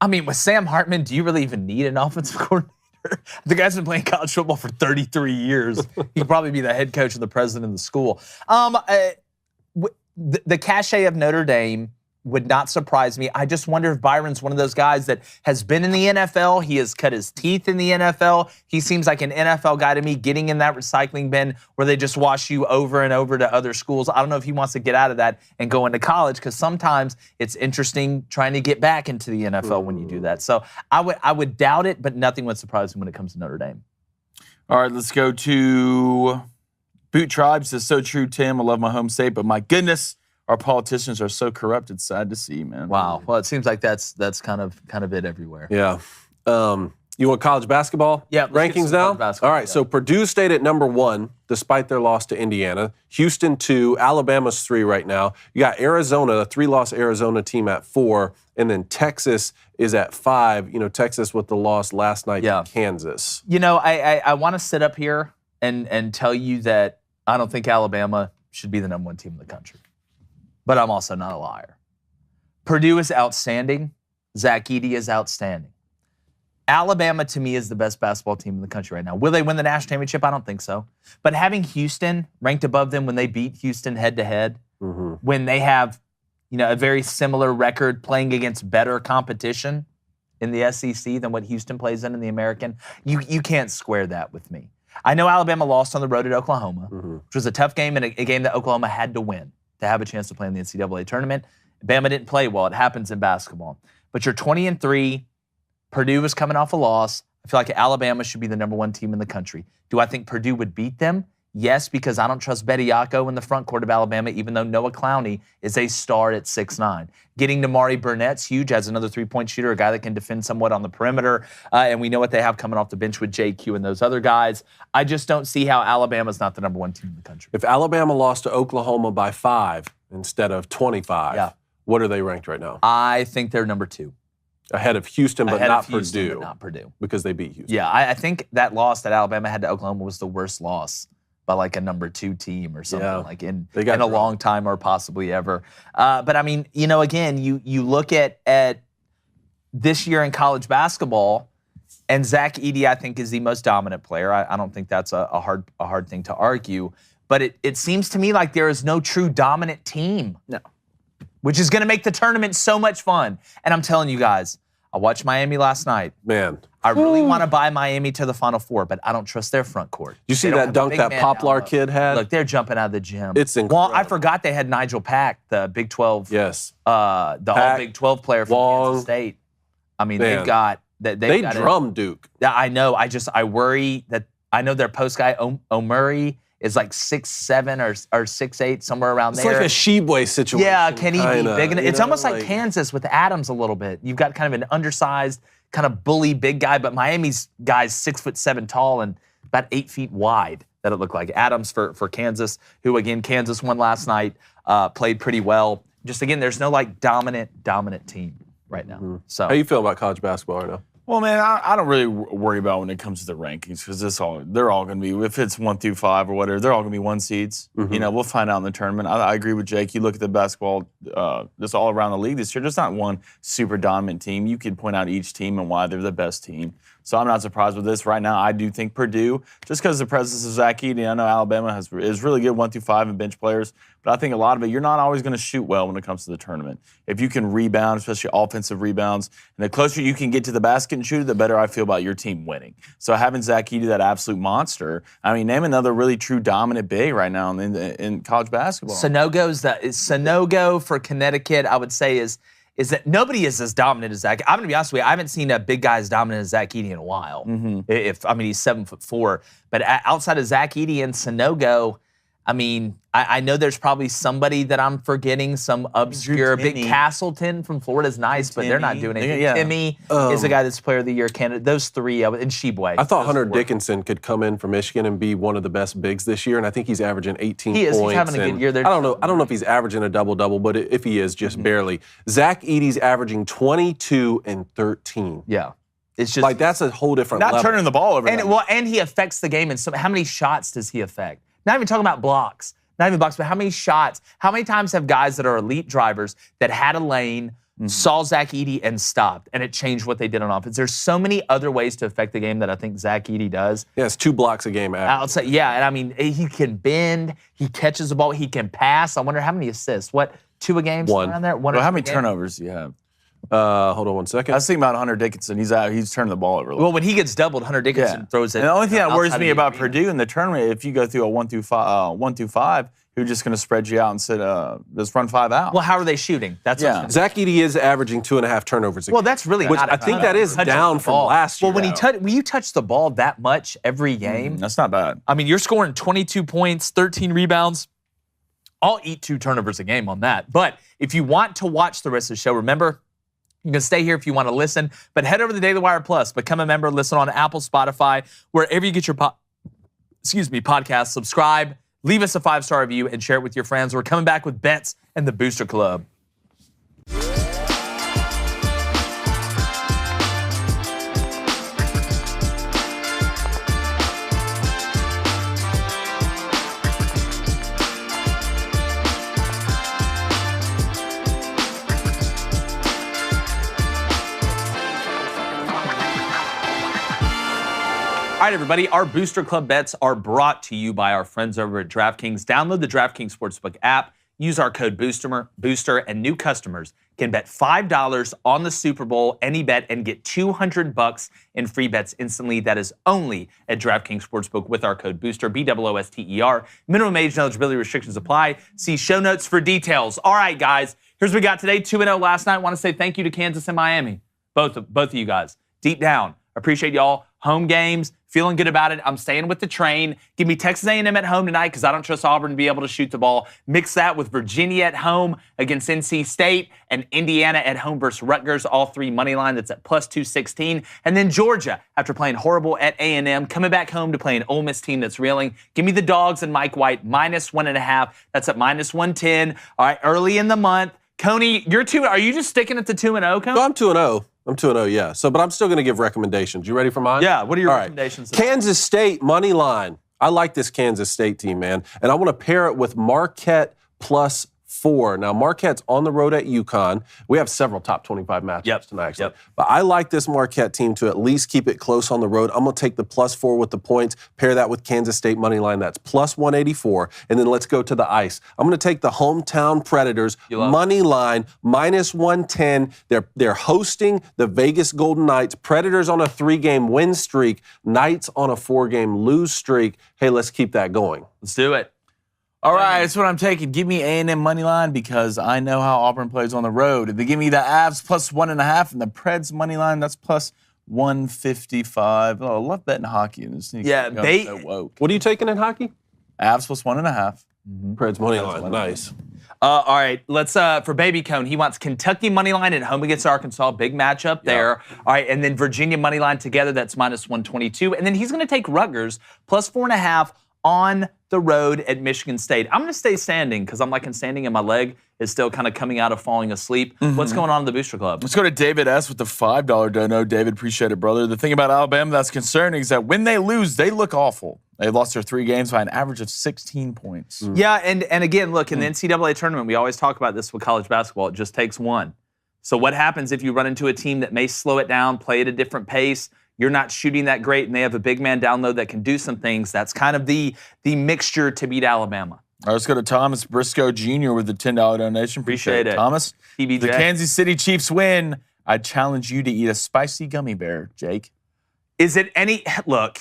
I mean, with Sam Hartman, do you really even need an offensive coordinator? The guy's been playing college football for 33 years. He could probably be the head coach of the president of the school. The cachet of Notre Dame would not surprise me. I just wonder if Byron's one of those guys that has been in the NFL. He has cut his teeth in the NFL. He seems like an NFL guy to me, getting in that recycling bin where they just wash you over and over to other schools. I don't know if he wants to get out of that and go into college, because sometimes it's interesting trying to get back into the NFL when you do that. So I would doubt it, but nothing would surprise me when it comes to Notre Dame. All right, let's go to Boot Tribe. Says, so true, Tim. I love my home state, but my goodness, our politicians are so corrupt. It's sad to see, man. Wow. Well, it seems like that's kind of it everywhere. Yeah. You want college basketball rankings now? All right, so Purdue stayed at number 1 despite their loss to Indiana. Houston 2, Alabama's 3 right now. You got Arizona, a 3-loss Arizona team at 4, and then Texas is at 5. You know, Texas with the loss last night to Kansas. You know, I want to sit up here and tell you that I don't think Alabama should be the number 1 team in the country. But I'm also not a liar. Purdue is outstanding. Zach Edey is outstanding. Alabama, to me, is the best basketball team in the country right now. Will they win the national championship? I don't think so. But having Houston ranked above them when they beat Houston head-to-head, when they have, you know, a very similar record playing against better competition in the SEC than what Houston plays in the American, you can't square that with me. I know Alabama lost on the road at Oklahoma, which was a tough game and a game that Oklahoma had to win to have a chance to play in the NCAA tournament. Bama didn't play well. It happens in basketball. But you're 20-3. Purdue is coming off a loss I feel like Alabama should be the number 1 team in the country. Do I think Purdue would beat them? Yes, because I don't trust Bediako in the front court of Alabama, even though Noah Clowney is a star at 6'9". Getting Damari Burnett's huge as another three-point shooter, a guy that can defend somewhat on the perimeter. And we know what they have coming off the bench with JQ and those other guys. I just don't see how Alabama's not the number 1 team in the country. If Alabama lost to Oklahoma by 5 instead of 25, what are they ranked right now? I think they're number 2. Ahead of Houston, but not Purdue. But not Purdue. Because they beat Houston. Yeah, I think that loss that Alabama had to Oklahoma was the worst loss by like a number 2 team or something like in a long time or possibly ever. But I mean, again, you look at this year in college basketball, and Zach Edey, I think, is the most dominant player. I don't think that's a hard thing to argue. But it seems to me like there is no true dominant team. No. Which is going to make the tournament so much fun. And I'm telling you guys, I watched Miami last night. Man. I really want to buy Miami to the Final Four, but I don't trust their front court. You see that dunk that Poplar kid had? Look, they're jumping out of the gym. It's incredible. Well, I forgot they had Nigel Pack, the Big 12. Yes. The All-Big 12 player from Kansas State. I mean, Man. they've got... They drum Duke. I know. I worry that... I know their post guy, O'Murray, is like 6'7" or 6'8", somewhere around there. It's like a Sheboy situation. Yeah, can he be big enough? It's almost like like Kansas with Adams a little bit. You've got kind of an undersized, kind of bully big guy, but Miami's guy's 6'7" tall and about 8 feet wide, that it looked like. Adams for Kansas, who again, Kansas won last night, played pretty well. Just again, there's no like dominant team right now. Mm-hmm. So how you feel about college basketball right now? Well, man, I don't really worry about when it comes to the rankings because they're all going to be, if it's 1 through 5 or whatever, they're all going to be 1 seeds. Mm-hmm. We'll find out in the tournament. I agree with Jake. You look at the basketball just all around the league this year, there's not one super dominant team. You can point out each team and why they're the best team. So I'm not surprised with this. Right now, I do think Purdue, just because of the presence of Zach Edey, I know Alabama is really good 1 through 5 in bench players, but I think a lot of it, you're not always going to shoot well when it comes to the tournament. If you can rebound, especially offensive rebounds, and the closer you can get to the basket and shoot it, the better I feel about your team winning. So having Zach Edey, that absolute monster, I mean, name another really true dominant big right now in college basketball. Sanogo for Connecticut, I would say, is that nobody is as dominant as Zach. I'm going to be honest with you, I haven't seen a big guy as dominant as Zach Edey in a while. Mm-hmm. He's 7'4", but outside of Zach Edey and Sanogo, I mean, I know there's probably somebody that I'm forgetting, some obscure big Castleton from Florida is nice, but they're not doing anything. Yeah. Timmy is a guy that's player of the year candidate. Those 3, and Sheboy. I thought Hunter Dickinson could come in from Michigan and be one of the best bigs this year, and I think he's averaging 18 points. He's having a good year. I don't know if he's averaging a double-double, but if he is, just barely. Zach Edey's averaging 22 and 13. Yeah. It's just like that's a whole different level. Not turning the ball over. And he affects the game. And so, how many shots does he affect? Not even talking about blocks. Not even blocks, but how many shots? How many times have guys that are elite drivers that had a lane, saw Zach Edey and stopped, and it changed what they did on offense? There's so many other ways to affect the game that I think Zach Edey does. Yeah, it's 2 blocks a game. I'll say, and I mean, he can bend, he catches the ball, he can pass. I wonder how many assists. What, 2 a game? 1. Around there? How many turnovers do you have? Hold on 1 second. I was thinking about Hunter Dickinson. He's turning the ball over. Well, when he gets doubled, Hunter Dickinson throws it. And the only thing that worries me about Purdue in the tournament, if you go through a 1 through 5, who're just going to spread you out and say, just run 5 out. Well, how are they shooting? That's Zach Edey is averaging 2.5 turnovers a game. Well, that's really which I think that is down from last year. Well, when you touch the ball that much every game, that's not bad. I mean, you're scoring 22 points, 13 rebounds. I'll eat 2 turnovers a game on that. But if you want to watch the rest of the show, remember, you can stay here if you want to listen, but head over to the Daily Wire Plus, become a member, listen on Apple, Spotify, wherever you get your podcast, subscribe, leave us a 5-star review, and share it with your friends. We're coming back with bets and the Booster Club. All right, everybody, our Booster Club bets are brought to you by our friends over at DraftKings. Download the DraftKings Sportsbook app, use our code Booster, and new customers can bet $5 on the Super Bowl, any bet, and get $200 in free bets instantly. That is only at DraftKings Sportsbook with our code Booster, BOOSTER. Minimum age and eligibility restrictions apply. See show notes for details. All right, guys, here's what we got today. 2-0 last night. Want to say thank you to Kansas and Miami, both of you guys. Deep down, Appreciate y'all. Home games, feeling good about it. I'm staying with the train. Give me Texas A&M at home tonight because I don't trust Auburn to be able to shoot the ball. Mix that with Virginia at home against NC State and Indiana at home versus Rutgers, all three money line. That's at plus 216. And then Georgia, after playing horrible at A&M, coming back home to play an Ole Miss team that's reeling. Give me the Dogs and Mike White, minus 1.5. That's at minus 110. All right, early in the month. Coney, you're 2. Are you just sticking at the 2-0, Coney? No, I'm 2-0. I'm 2-0, yeah. So, but I'm still going to give recommendations. You ready for mine? Yeah, what are your All right. recommendations? Kansas State, money line. I like this Kansas State team, man. And I want to pair it with Marquette plus 4. Now, Marquette's on the road at UConn. We have several top 25 matchups tonight, actually. But I like this Marquette team to at least keep it close on the road. I'm going to take the plus 4 with the points, pair that with Kansas State money line. That's plus 184. And then let's go to the ice. I'm going to take the hometown Predators money line, minus 110. They're hosting the Vegas Golden Knights. Predators on a 3-game win streak. Knights on a 4-game lose streak. Hey, let's keep that going. Let's do it. All right, that's what I'm taking. Give me A&M money line because I know how Auburn plays on the road. They give me the Avs plus 1.5 and the Preds money line. That's plus 155. Oh, I love betting hockey in this. Yeah, What are you taking in hockey? Avs plus 1.5. Preds money line. Nice. All right, let's for Baby Cone. He wants Kentucky money line at home against Arkansas. Big matchup there. All right, and then Virginia money line together. That's minus 122. And then he's going to take Rutgers plus 4.5 on the road at Michigan State. I'm going to stay standing because I'm liking standing and my leg is still kind of coming out of falling asleep. What's going on in the Booster Club? Let's go to David S. with the $5 dono. David, appreciate it, brother. The thing about Alabama that's concerning is that when they lose, they look awful. They lost their 3 games by an average of 16 points. Yeah, and again, look, in the NCAA tournament, we always talk about this with college basketball. It just takes one. So what happens if you run into a team that may slow it down, play at a different pace, you're not shooting that great, and they have a big man down low that can do some things? That's kind of the mixture to beat Alabama. All right, let's go to Thomas Briscoe Jr. with the $10 donation. Appreciate it. Thomas. TBJ. The Kansas City Chiefs win. I challenge you to eat a spicy gummy bear, Jake. Is it any... Look,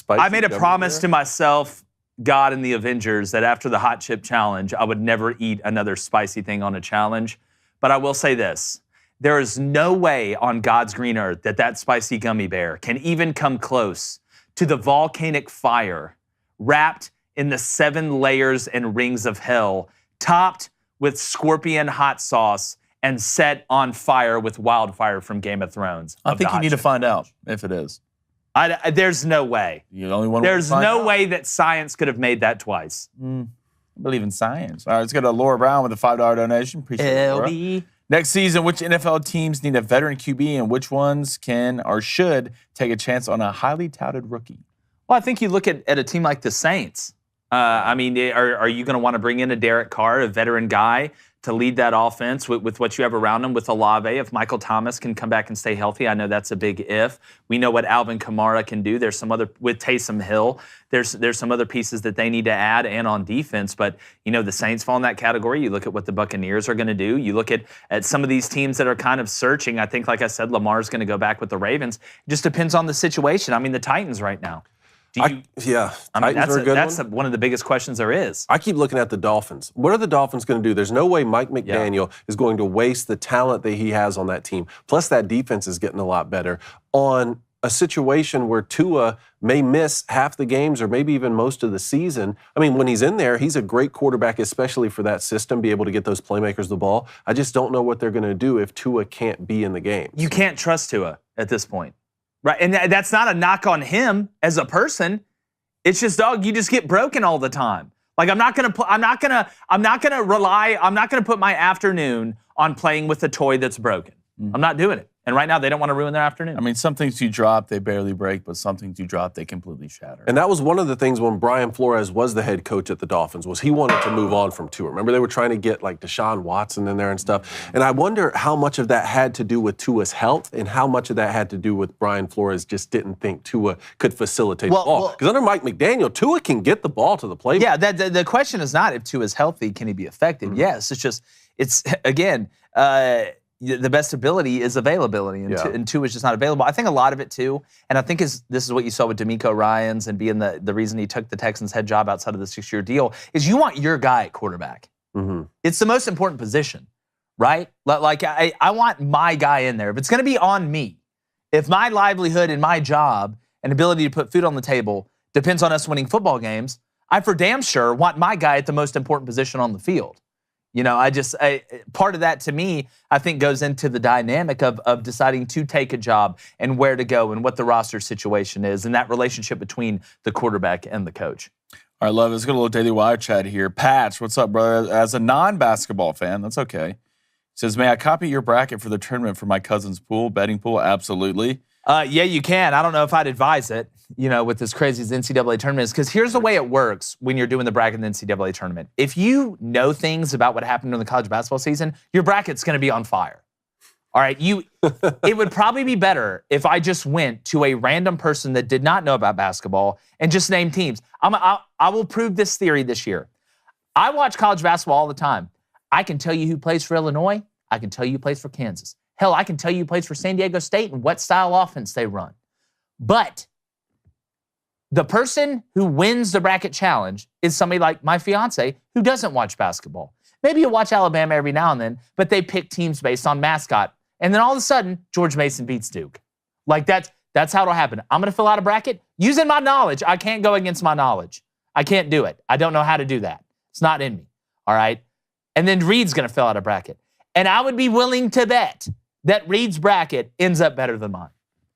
I made a promise to myself, God and the Avengers, that after the Hot Chip Challenge, I would never eat another spicy thing on a challenge. But I will say this. There is no way on God's green earth that spicy gummy bear can even come close to the volcanic fire wrapped in the 7 layers and rings of hell, topped with scorpion hot sauce and set on fire with wildfire from Game of Thrones. I think you need to find out if it is. There's no way. You're the only one. There's no way that science could have made that twice. I believe in science. All right, let's go to Laura Brown with a $5 donation. Appreciate it, Laura. Next season, which NFL teams need a veteran QB and which ones can or should take a chance on a highly touted rookie? Well, I think you look at a team like the Saints. I mean, are you going to want to bring in a Derek Carr, a veteran guy, to lead that offense with what you have around him with Olave? If Michael Thomas can come back and stay healthy, I know that's a big if. We know what Alvin Kamara can do. There's some other, with Taysom Hill, there's some other pieces that they need to add and on defense. But, you know, the Saints fall in that category. You look at what the Buccaneers are going to do. You look at some of these teams that are kind of searching. I think, like I said, Lamar's going to go back with the Ravens. It just depends on the situation. I mean, the Titans right now. Titans are a good that's one of the biggest questions there is. I keep looking at the Dolphins. What are the Dolphins going to do? There's no way Mike McDaniel is going to waste the talent that he has on that team. Plus, that defense is getting a lot better on a situation where Tua may miss half the games or maybe even most of the season. I mean, when he's in there, he's a great quarterback, especially for that system, be able to get those playmakers the ball. I just don't know what they're going to do if Tua can't be in the game. You can't trust Tua at this point. Right, and that's not a knock on him as a person. It's just, dog, you just get broken all the time. Like I'm not gonna put my afternoon on playing with a toy that's broken. I'm not doing it. And right now, they don't want to ruin their afternoon. I mean, some things you drop, they barely break, but some things you drop, they completely shatter. And that was one of the things when Brian Flores was the head coach at the Dolphins, was he wanted to move on from Tua. Remember, they were trying to get like Deshaun Watson in there and stuff. And I wonder how much of that had to do with Tua's health and how much of that had to do with Brian Flores just didn't think Tua could facilitate the ball. Because under Mike McDaniel, Tua can get the ball to the playbook. Yeah, the question is not if Tua's healthy, can he be effective? Yes, it's again, the best ability is availability, and Tua is just not available. I think a lot of it, too, and I think this is what you saw with DeMeco Ryans and being the reason he took the Texans' head job outside of the 6-year deal, is you want your guy at quarterback. It's the most important position, right? Like, I want my guy in there. If it's going to be on me, If my livelihood and my job and ability to put food on the table depends on us winning football games, I for damn sure want my guy at the most important position on the field. You know, part of that to me, I think goes into the dynamic of deciding to take a job and where to go and what the roster situation is and that relationship between the quarterback and the coach. All right, love it. Let's go to a little Daily Wire chat here. Patch, what's up, brother? As a non-basketball fan, that's okay. Says, may I copy your bracket for the tournament for my cousin's pool, betting pool? Absolutely. Yeah, you can. I don't know if I'd advise it, you know, with as crazy as NCAA tournament is, because here's the way it works when you're doing the bracket in the NCAA tournament. If you know things about what happened in the college basketball season, your bracket's going to be on fire. All right, it would probably be better if I just went to a random person that did not know about basketball and just named teams. I will prove this theory this year. I watch college basketball all the time. I can tell you who plays for Illinois. I can tell you who plays for Kansas. Hell, I can tell you who plays for San Diego State and what style offense they run. But the person who wins the bracket challenge is somebody like my fiance who doesn't watch basketball. Maybe you watch Alabama every now and then, but they pick teams based on mascot. And then all of a sudden, George Mason beats Duke. Like that's how it'll happen. I'm going to fill out a bracket using my knowledge. I can't go against my knowledge. I can't do it. I don't know how to do that. It's not in me. All right? And then Reed's going to fill out a bracket. And I would be willing to bet that Reed's bracket ends up better than mine.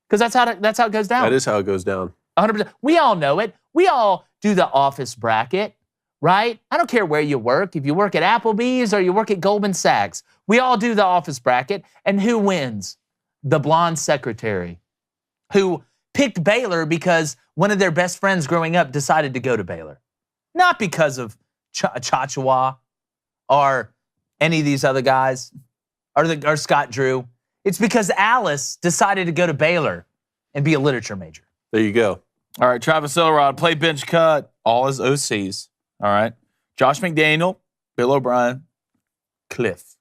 Because that's how it goes down. That is how it goes down. 100%. We all know it. We all do the office bracket, right? I don't care where you work. If you work at Applebee's or you work at Goldman Sachs, we all do the office bracket. And who wins? The blonde secretary who picked Baylor because one of their best friends growing up decided to go to Baylor. Not because of Chachawa or any of these other guys or Scott Drew. It's because Alice decided to go to Baylor and be a literature major. There you go. All right, Travis Elrod, play bench cut, all his OCs. All right. Josh McDaniel, Bill O'Brien, Cliff.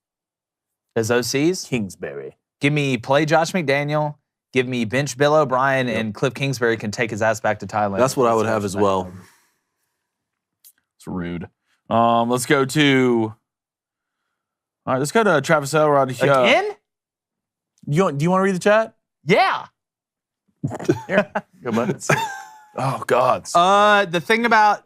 His OCs? Kingsbury. Give me play Josh McDaniel. Give me bench Bill O'Brien, and Cliff Kingsbury can take his ass back to Thailand. That's what I would have as well. It's rude. Let's go to... All right, let's go to Travis Elrod. Again? Do you want to read the chat? Yeah. Here. Go, bud. Oh, God. The thing about...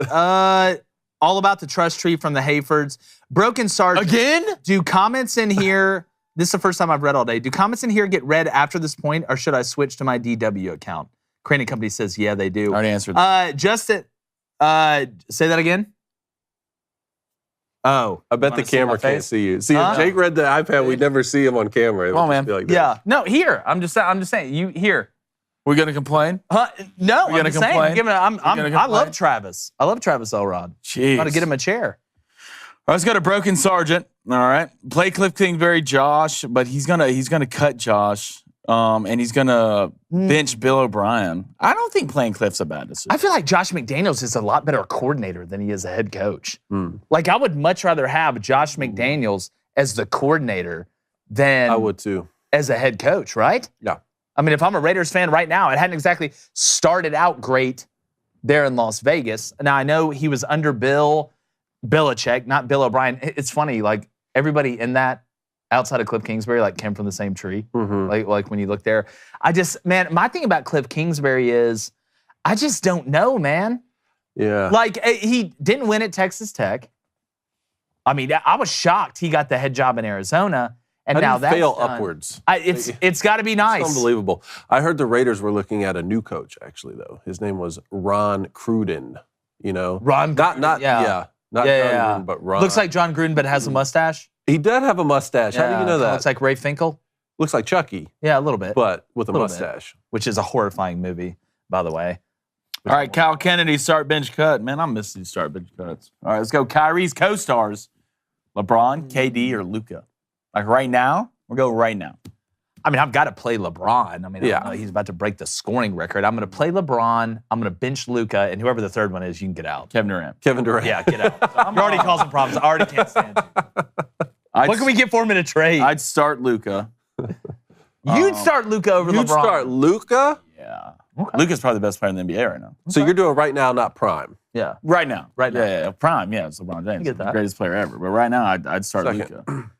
all about the trust tree from the Hayfords. Broken Sergeant. Again? Do comments in here... This is the first time I've read all day. Do comments in here get read after this point, or should I switch to my DW account? Craning Company says, yeah, they do. I already answered that. Justin, say that again? Oh. I bet the camera can't see you. See, if Jake read the iPad, we'd never see him on camera. It would just be like this. Yeah. No, here. I'm just saying. You here. We're going to complain? No, We're I'm just saying. I love Travis. I love Travis Elrod. Jeez. Got to get him a chair. All right, let's go to Broken Sergeant. All right. Play Cliff Kingsbury, Josh, but he's gonna cut Josh. And he's gonna bench Bill O'Brien. I don't think playing Cliff's a bad decision. I feel like Josh McDaniels is a lot better coordinator than he is a head coach. Like, I would much rather have Josh McDaniels as the coordinator than I would too. As a head coach, right? Yeah. I mean, if I'm a Raiders fan right now, it hadn't exactly started out great there in Las Vegas. Now, I know he was under Bill Belichick, not Bill O'Brien. It's funny, like, everybody in that outside of Cliff Kingsbury, like, came from the same tree. Like when you look there. My thing about Cliff Kingsbury is I just don't know, man. Yeah. Like, he didn't win at Texas Tech. I mean, I was shocked he got the head job in Arizona. And How now do you fail done. upwards? It's got to be nice. It's unbelievable. I heard the Raiders were looking at a new coach, actually, though. His name was Ron Cruden. You know? Ron Gruden, Not John Gruden, but Ron. Looks like John Gruden, but has a mustache. He did have a mustache. How do you know that? Looks like Ray Finkel. Looks like Chucky. Yeah, a little bit. But with a mustache. Which is a horrifying movie, by the way. All right, Kyle Kennedy, start bench cut. Man, I'm missing start bench cuts. All right, let's go. Kyrie's co-stars, LeBron, KD, or Luka. Like right now, we'll go right now. I mean, I've got to play LeBron. I mean, I don't know, he's about to break the scoring record. I'm going to play LeBron. I'm going to bench Luka, and whoever the third one is, you can get out. Kevin Durant. Yeah, get out. You're already causing problems. I already can't stand you. What can we get for him in a trade? I'd start Luka. You'd start Luka over LeBron. You'd start Luka? Yeah. Okay. Luka's probably the best player in the NBA right now. So you're doing right now, not prime. Yeah. Right now. Right now. Yeah. Prime, yeah, it's LeBron James. Get that. The greatest player ever. But right now, I'd start Second. Luka.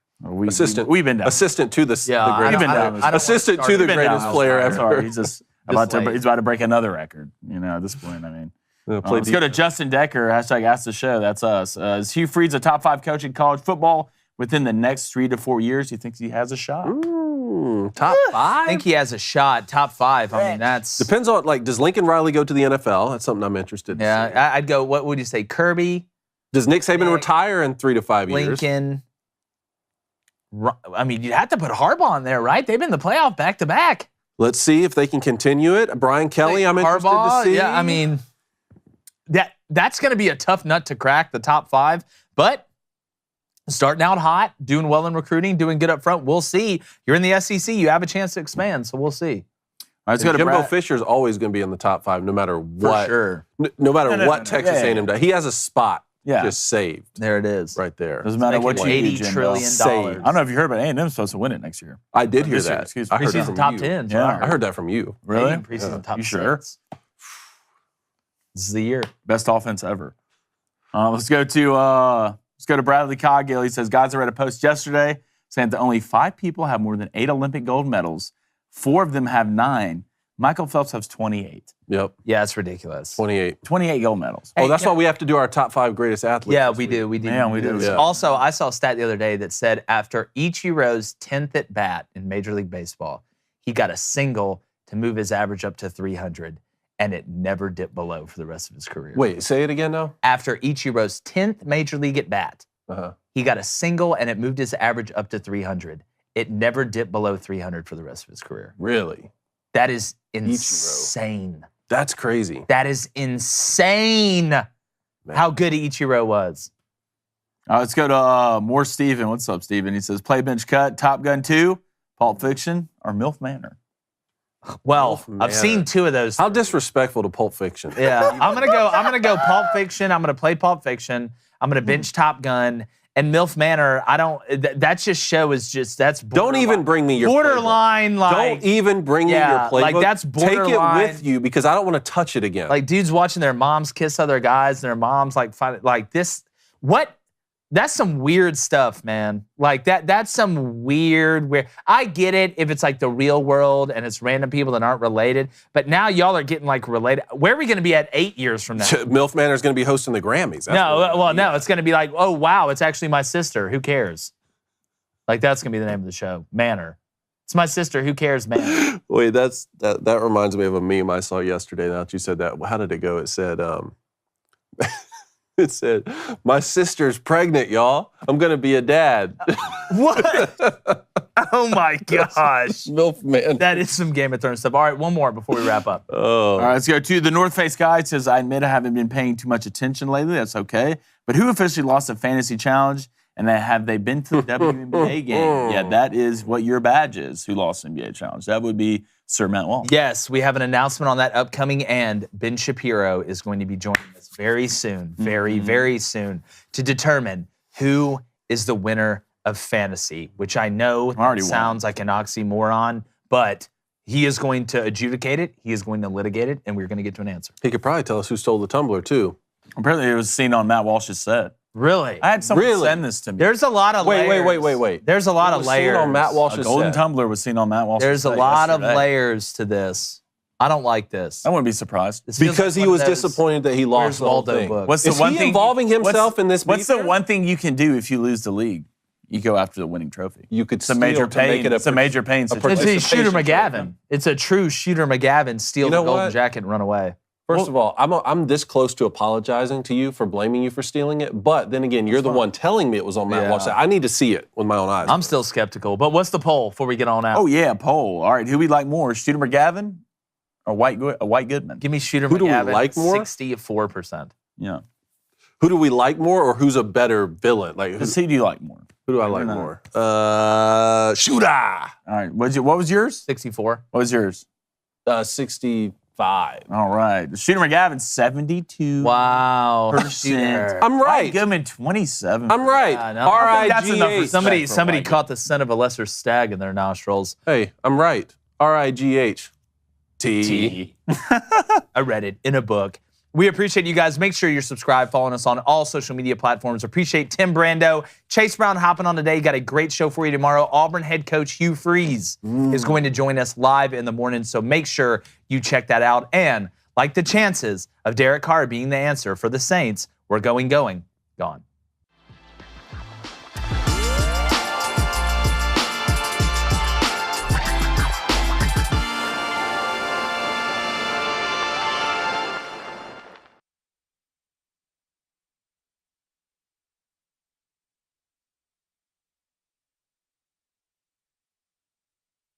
Assistant. We've been down. Assistant to the greatest. I've been down this. Assistant to the greatest player ever. Sorry, he's about to break another record. At this point, I mean. Let's go to Justin Decker. Hashtag Ask the Show. That's us. Is Hugh Freeze a top 5 coach in college football within the next 3 to 4 years? He thinks he has a shot. Top 5? I think he has a shot. Top 5. I mean, that's depends on does Lincoln Riley go to the NFL? That's something I'm interested in. Yeah, I'd go. What would you say, Kirby? Does Nick Saban retire in 3 to 5 years? Lincoln. I mean, you'd have to put Harbaugh in there, right? They've been in the playoff back to back. Let's see if they can continue it. Brian Kelly, I'm interested to see. Yeah, I mean, that's going to be a tough nut to crack, the top 5. But starting out hot, doing well in recruiting, doing good up front. We'll see. You're in the SEC. You have a chance to expand, so we'll see. All right, let's go to Jimbo Fisher's always going to be in the top 5 no matter what. For sure. No matter what Texas A&M does. He has a spot just saved. There it is. Right there. Doesn't matter what you do, $80 trillion. Saved. I don't know if you heard, but A&M's supposed to win it next year. I did hear that. Excuse me. I heard that Preseason from top you. 10. Yeah. I heard that from you. Really? Preseason top You sure? 6. This is the year. Best offense ever. Let's go to Bradley Coggill. He says, guys, I read a post yesterday saying that only 5 people have more than 8 Olympic gold medals. 4 of them have 9. Michael Phelps has 28. Yep. Yeah, it's ridiculous. 28. 28 gold medals. Oh, that's why we have to do our top 5 greatest athletes. Yeah, we do. We do. Yeah, we do. Yeah. Also, I saw a stat the other day that said after Ichiro's 10th at bat in Major League Baseball, he got a single to move his average up to 300, and it never dipped below for the rest of his career. Wait, say it again now? After Ichiro's 10th Major League at bat, he got a single, and it moved his average up to 300. It never dipped below 300 for the rest of his career. Really? That is insane. That's crazy. That is insane how good Ichiro was. Let's go to more Steven. What's up, Steven? He says, play bench cut, Top Gun 2, Pulp Fiction, or MILF Manor. Well, I've seen 2 of those. How disrespectful to Pulp Fiction. Yeah, I'm gonna go Pulp Fiction. I'm gonna play Pulp Fiction. I'm gonna bench Top Gun. And MILF Manor, I don't. That just show is just that's. Don't even bring me your borderline. Playbook. Like, don't even bring me your playbook. Like that's borderline. Take it with you because I don't want to touch it again. Like dudes watching their moms kiss other guys, and their moms find it like this. What? That's some weird stuff, man. Like that's some weird. I get it if it's like the real world and it's random people that aren't related. But now y'all are getting like related. Where are we going to be at 8 years from now? MILF Manor is going to be hosting the Grammys. No, it's going to be like, oh wow, it's actually my sister. Who cares? Like that's going to be the name of the show, Manor. It's my sister. Who cares, Manor? Wait, that reminds me of a meme I saw yesterday. Now that you said that, how did it go? It said. It said, my sister's pregnant, y'all. I'm going to be a dad. What? Oh, my gosh. MILF Man. That is some Game of Thrones stuff. All right, one more before we wrap up. Oh. All right, let's go to the North Face guy. It says, I admit I haven't been paying too much attention lately. That's okay. But who officially lost a fantasy challenge? And have they been to the WNBA game? Yeah, that is what your badge is, who lost the NBA challenge. That would be Sir Matt Wall. Yes, we have an announcement on that upcoming, and Ben Shapiro is going to be joining us very soon, very soon, to determine who is the winner of fantasy, which I know sounds like an oxymoron, but he is going to adjudicate it, he is going to litigate it, and we're going to get to an answer. He could probably tell us who stole the tumbler, too. Apparently it was seen on Matt Walsh's set. Really? I had someone send this to me. There's a lot of layers. Wait. There's a lot of layers. Seen on Matt Walsh's golden set. tumbler was seen on Matt Walsh's There's set a lot of yesterday. layers to this. I don't like this. I wouldn't be surprised. Because he was disappointed that he lost the whole Waldo thing. book? What's the Is one he thing involving himself in this? What's the one thing you can do if you lose the league? You go after the winning trophy. You could It's a major pain. It's a major pain It's situation. a Shooter McGavin. It's a true Shooter McGavin. Steal the golden jacket and run away. First of all, I'm this close to apologizing to you for blaming you for stealing it, but then again, you're the one telling me it was on Matt Walsh. I need to see it with my own eyes. I'm still skeptical, but what's the poll before we get on out? Oh yeah, poll. All right, who we like more, Shooter McGavin or White Goodman? Give me Shooter Who do we McGavin. like more? 64%. Yeah. Who do we like more, or who's a better villain? Like Who do you like more? Who do I like more? Shooter. All right. What was yours? 64. What was yours? 65. All right. Shooter McGavin, 72. Wow. Percent. I'm right. White Goodman, 27. I'm right. That's enough R-I-G-H. respect. Somebody caught the scent of a lesser stag in their nostrils. Hey, I'm right. R-I-G-H. T. I read it in a book. We appreciate you guys. Make sure you're subscribed, following us on all social media platforms. Appreciate Tim Brando. Chase Brown hopping on today. Got a great show for you tomorrow. Auburn head coach Hugh Freeze is going to join us live in the morning, so make sure you check that out. And like the chances of Derek Carr being the answer for the Saints, we're going, gone.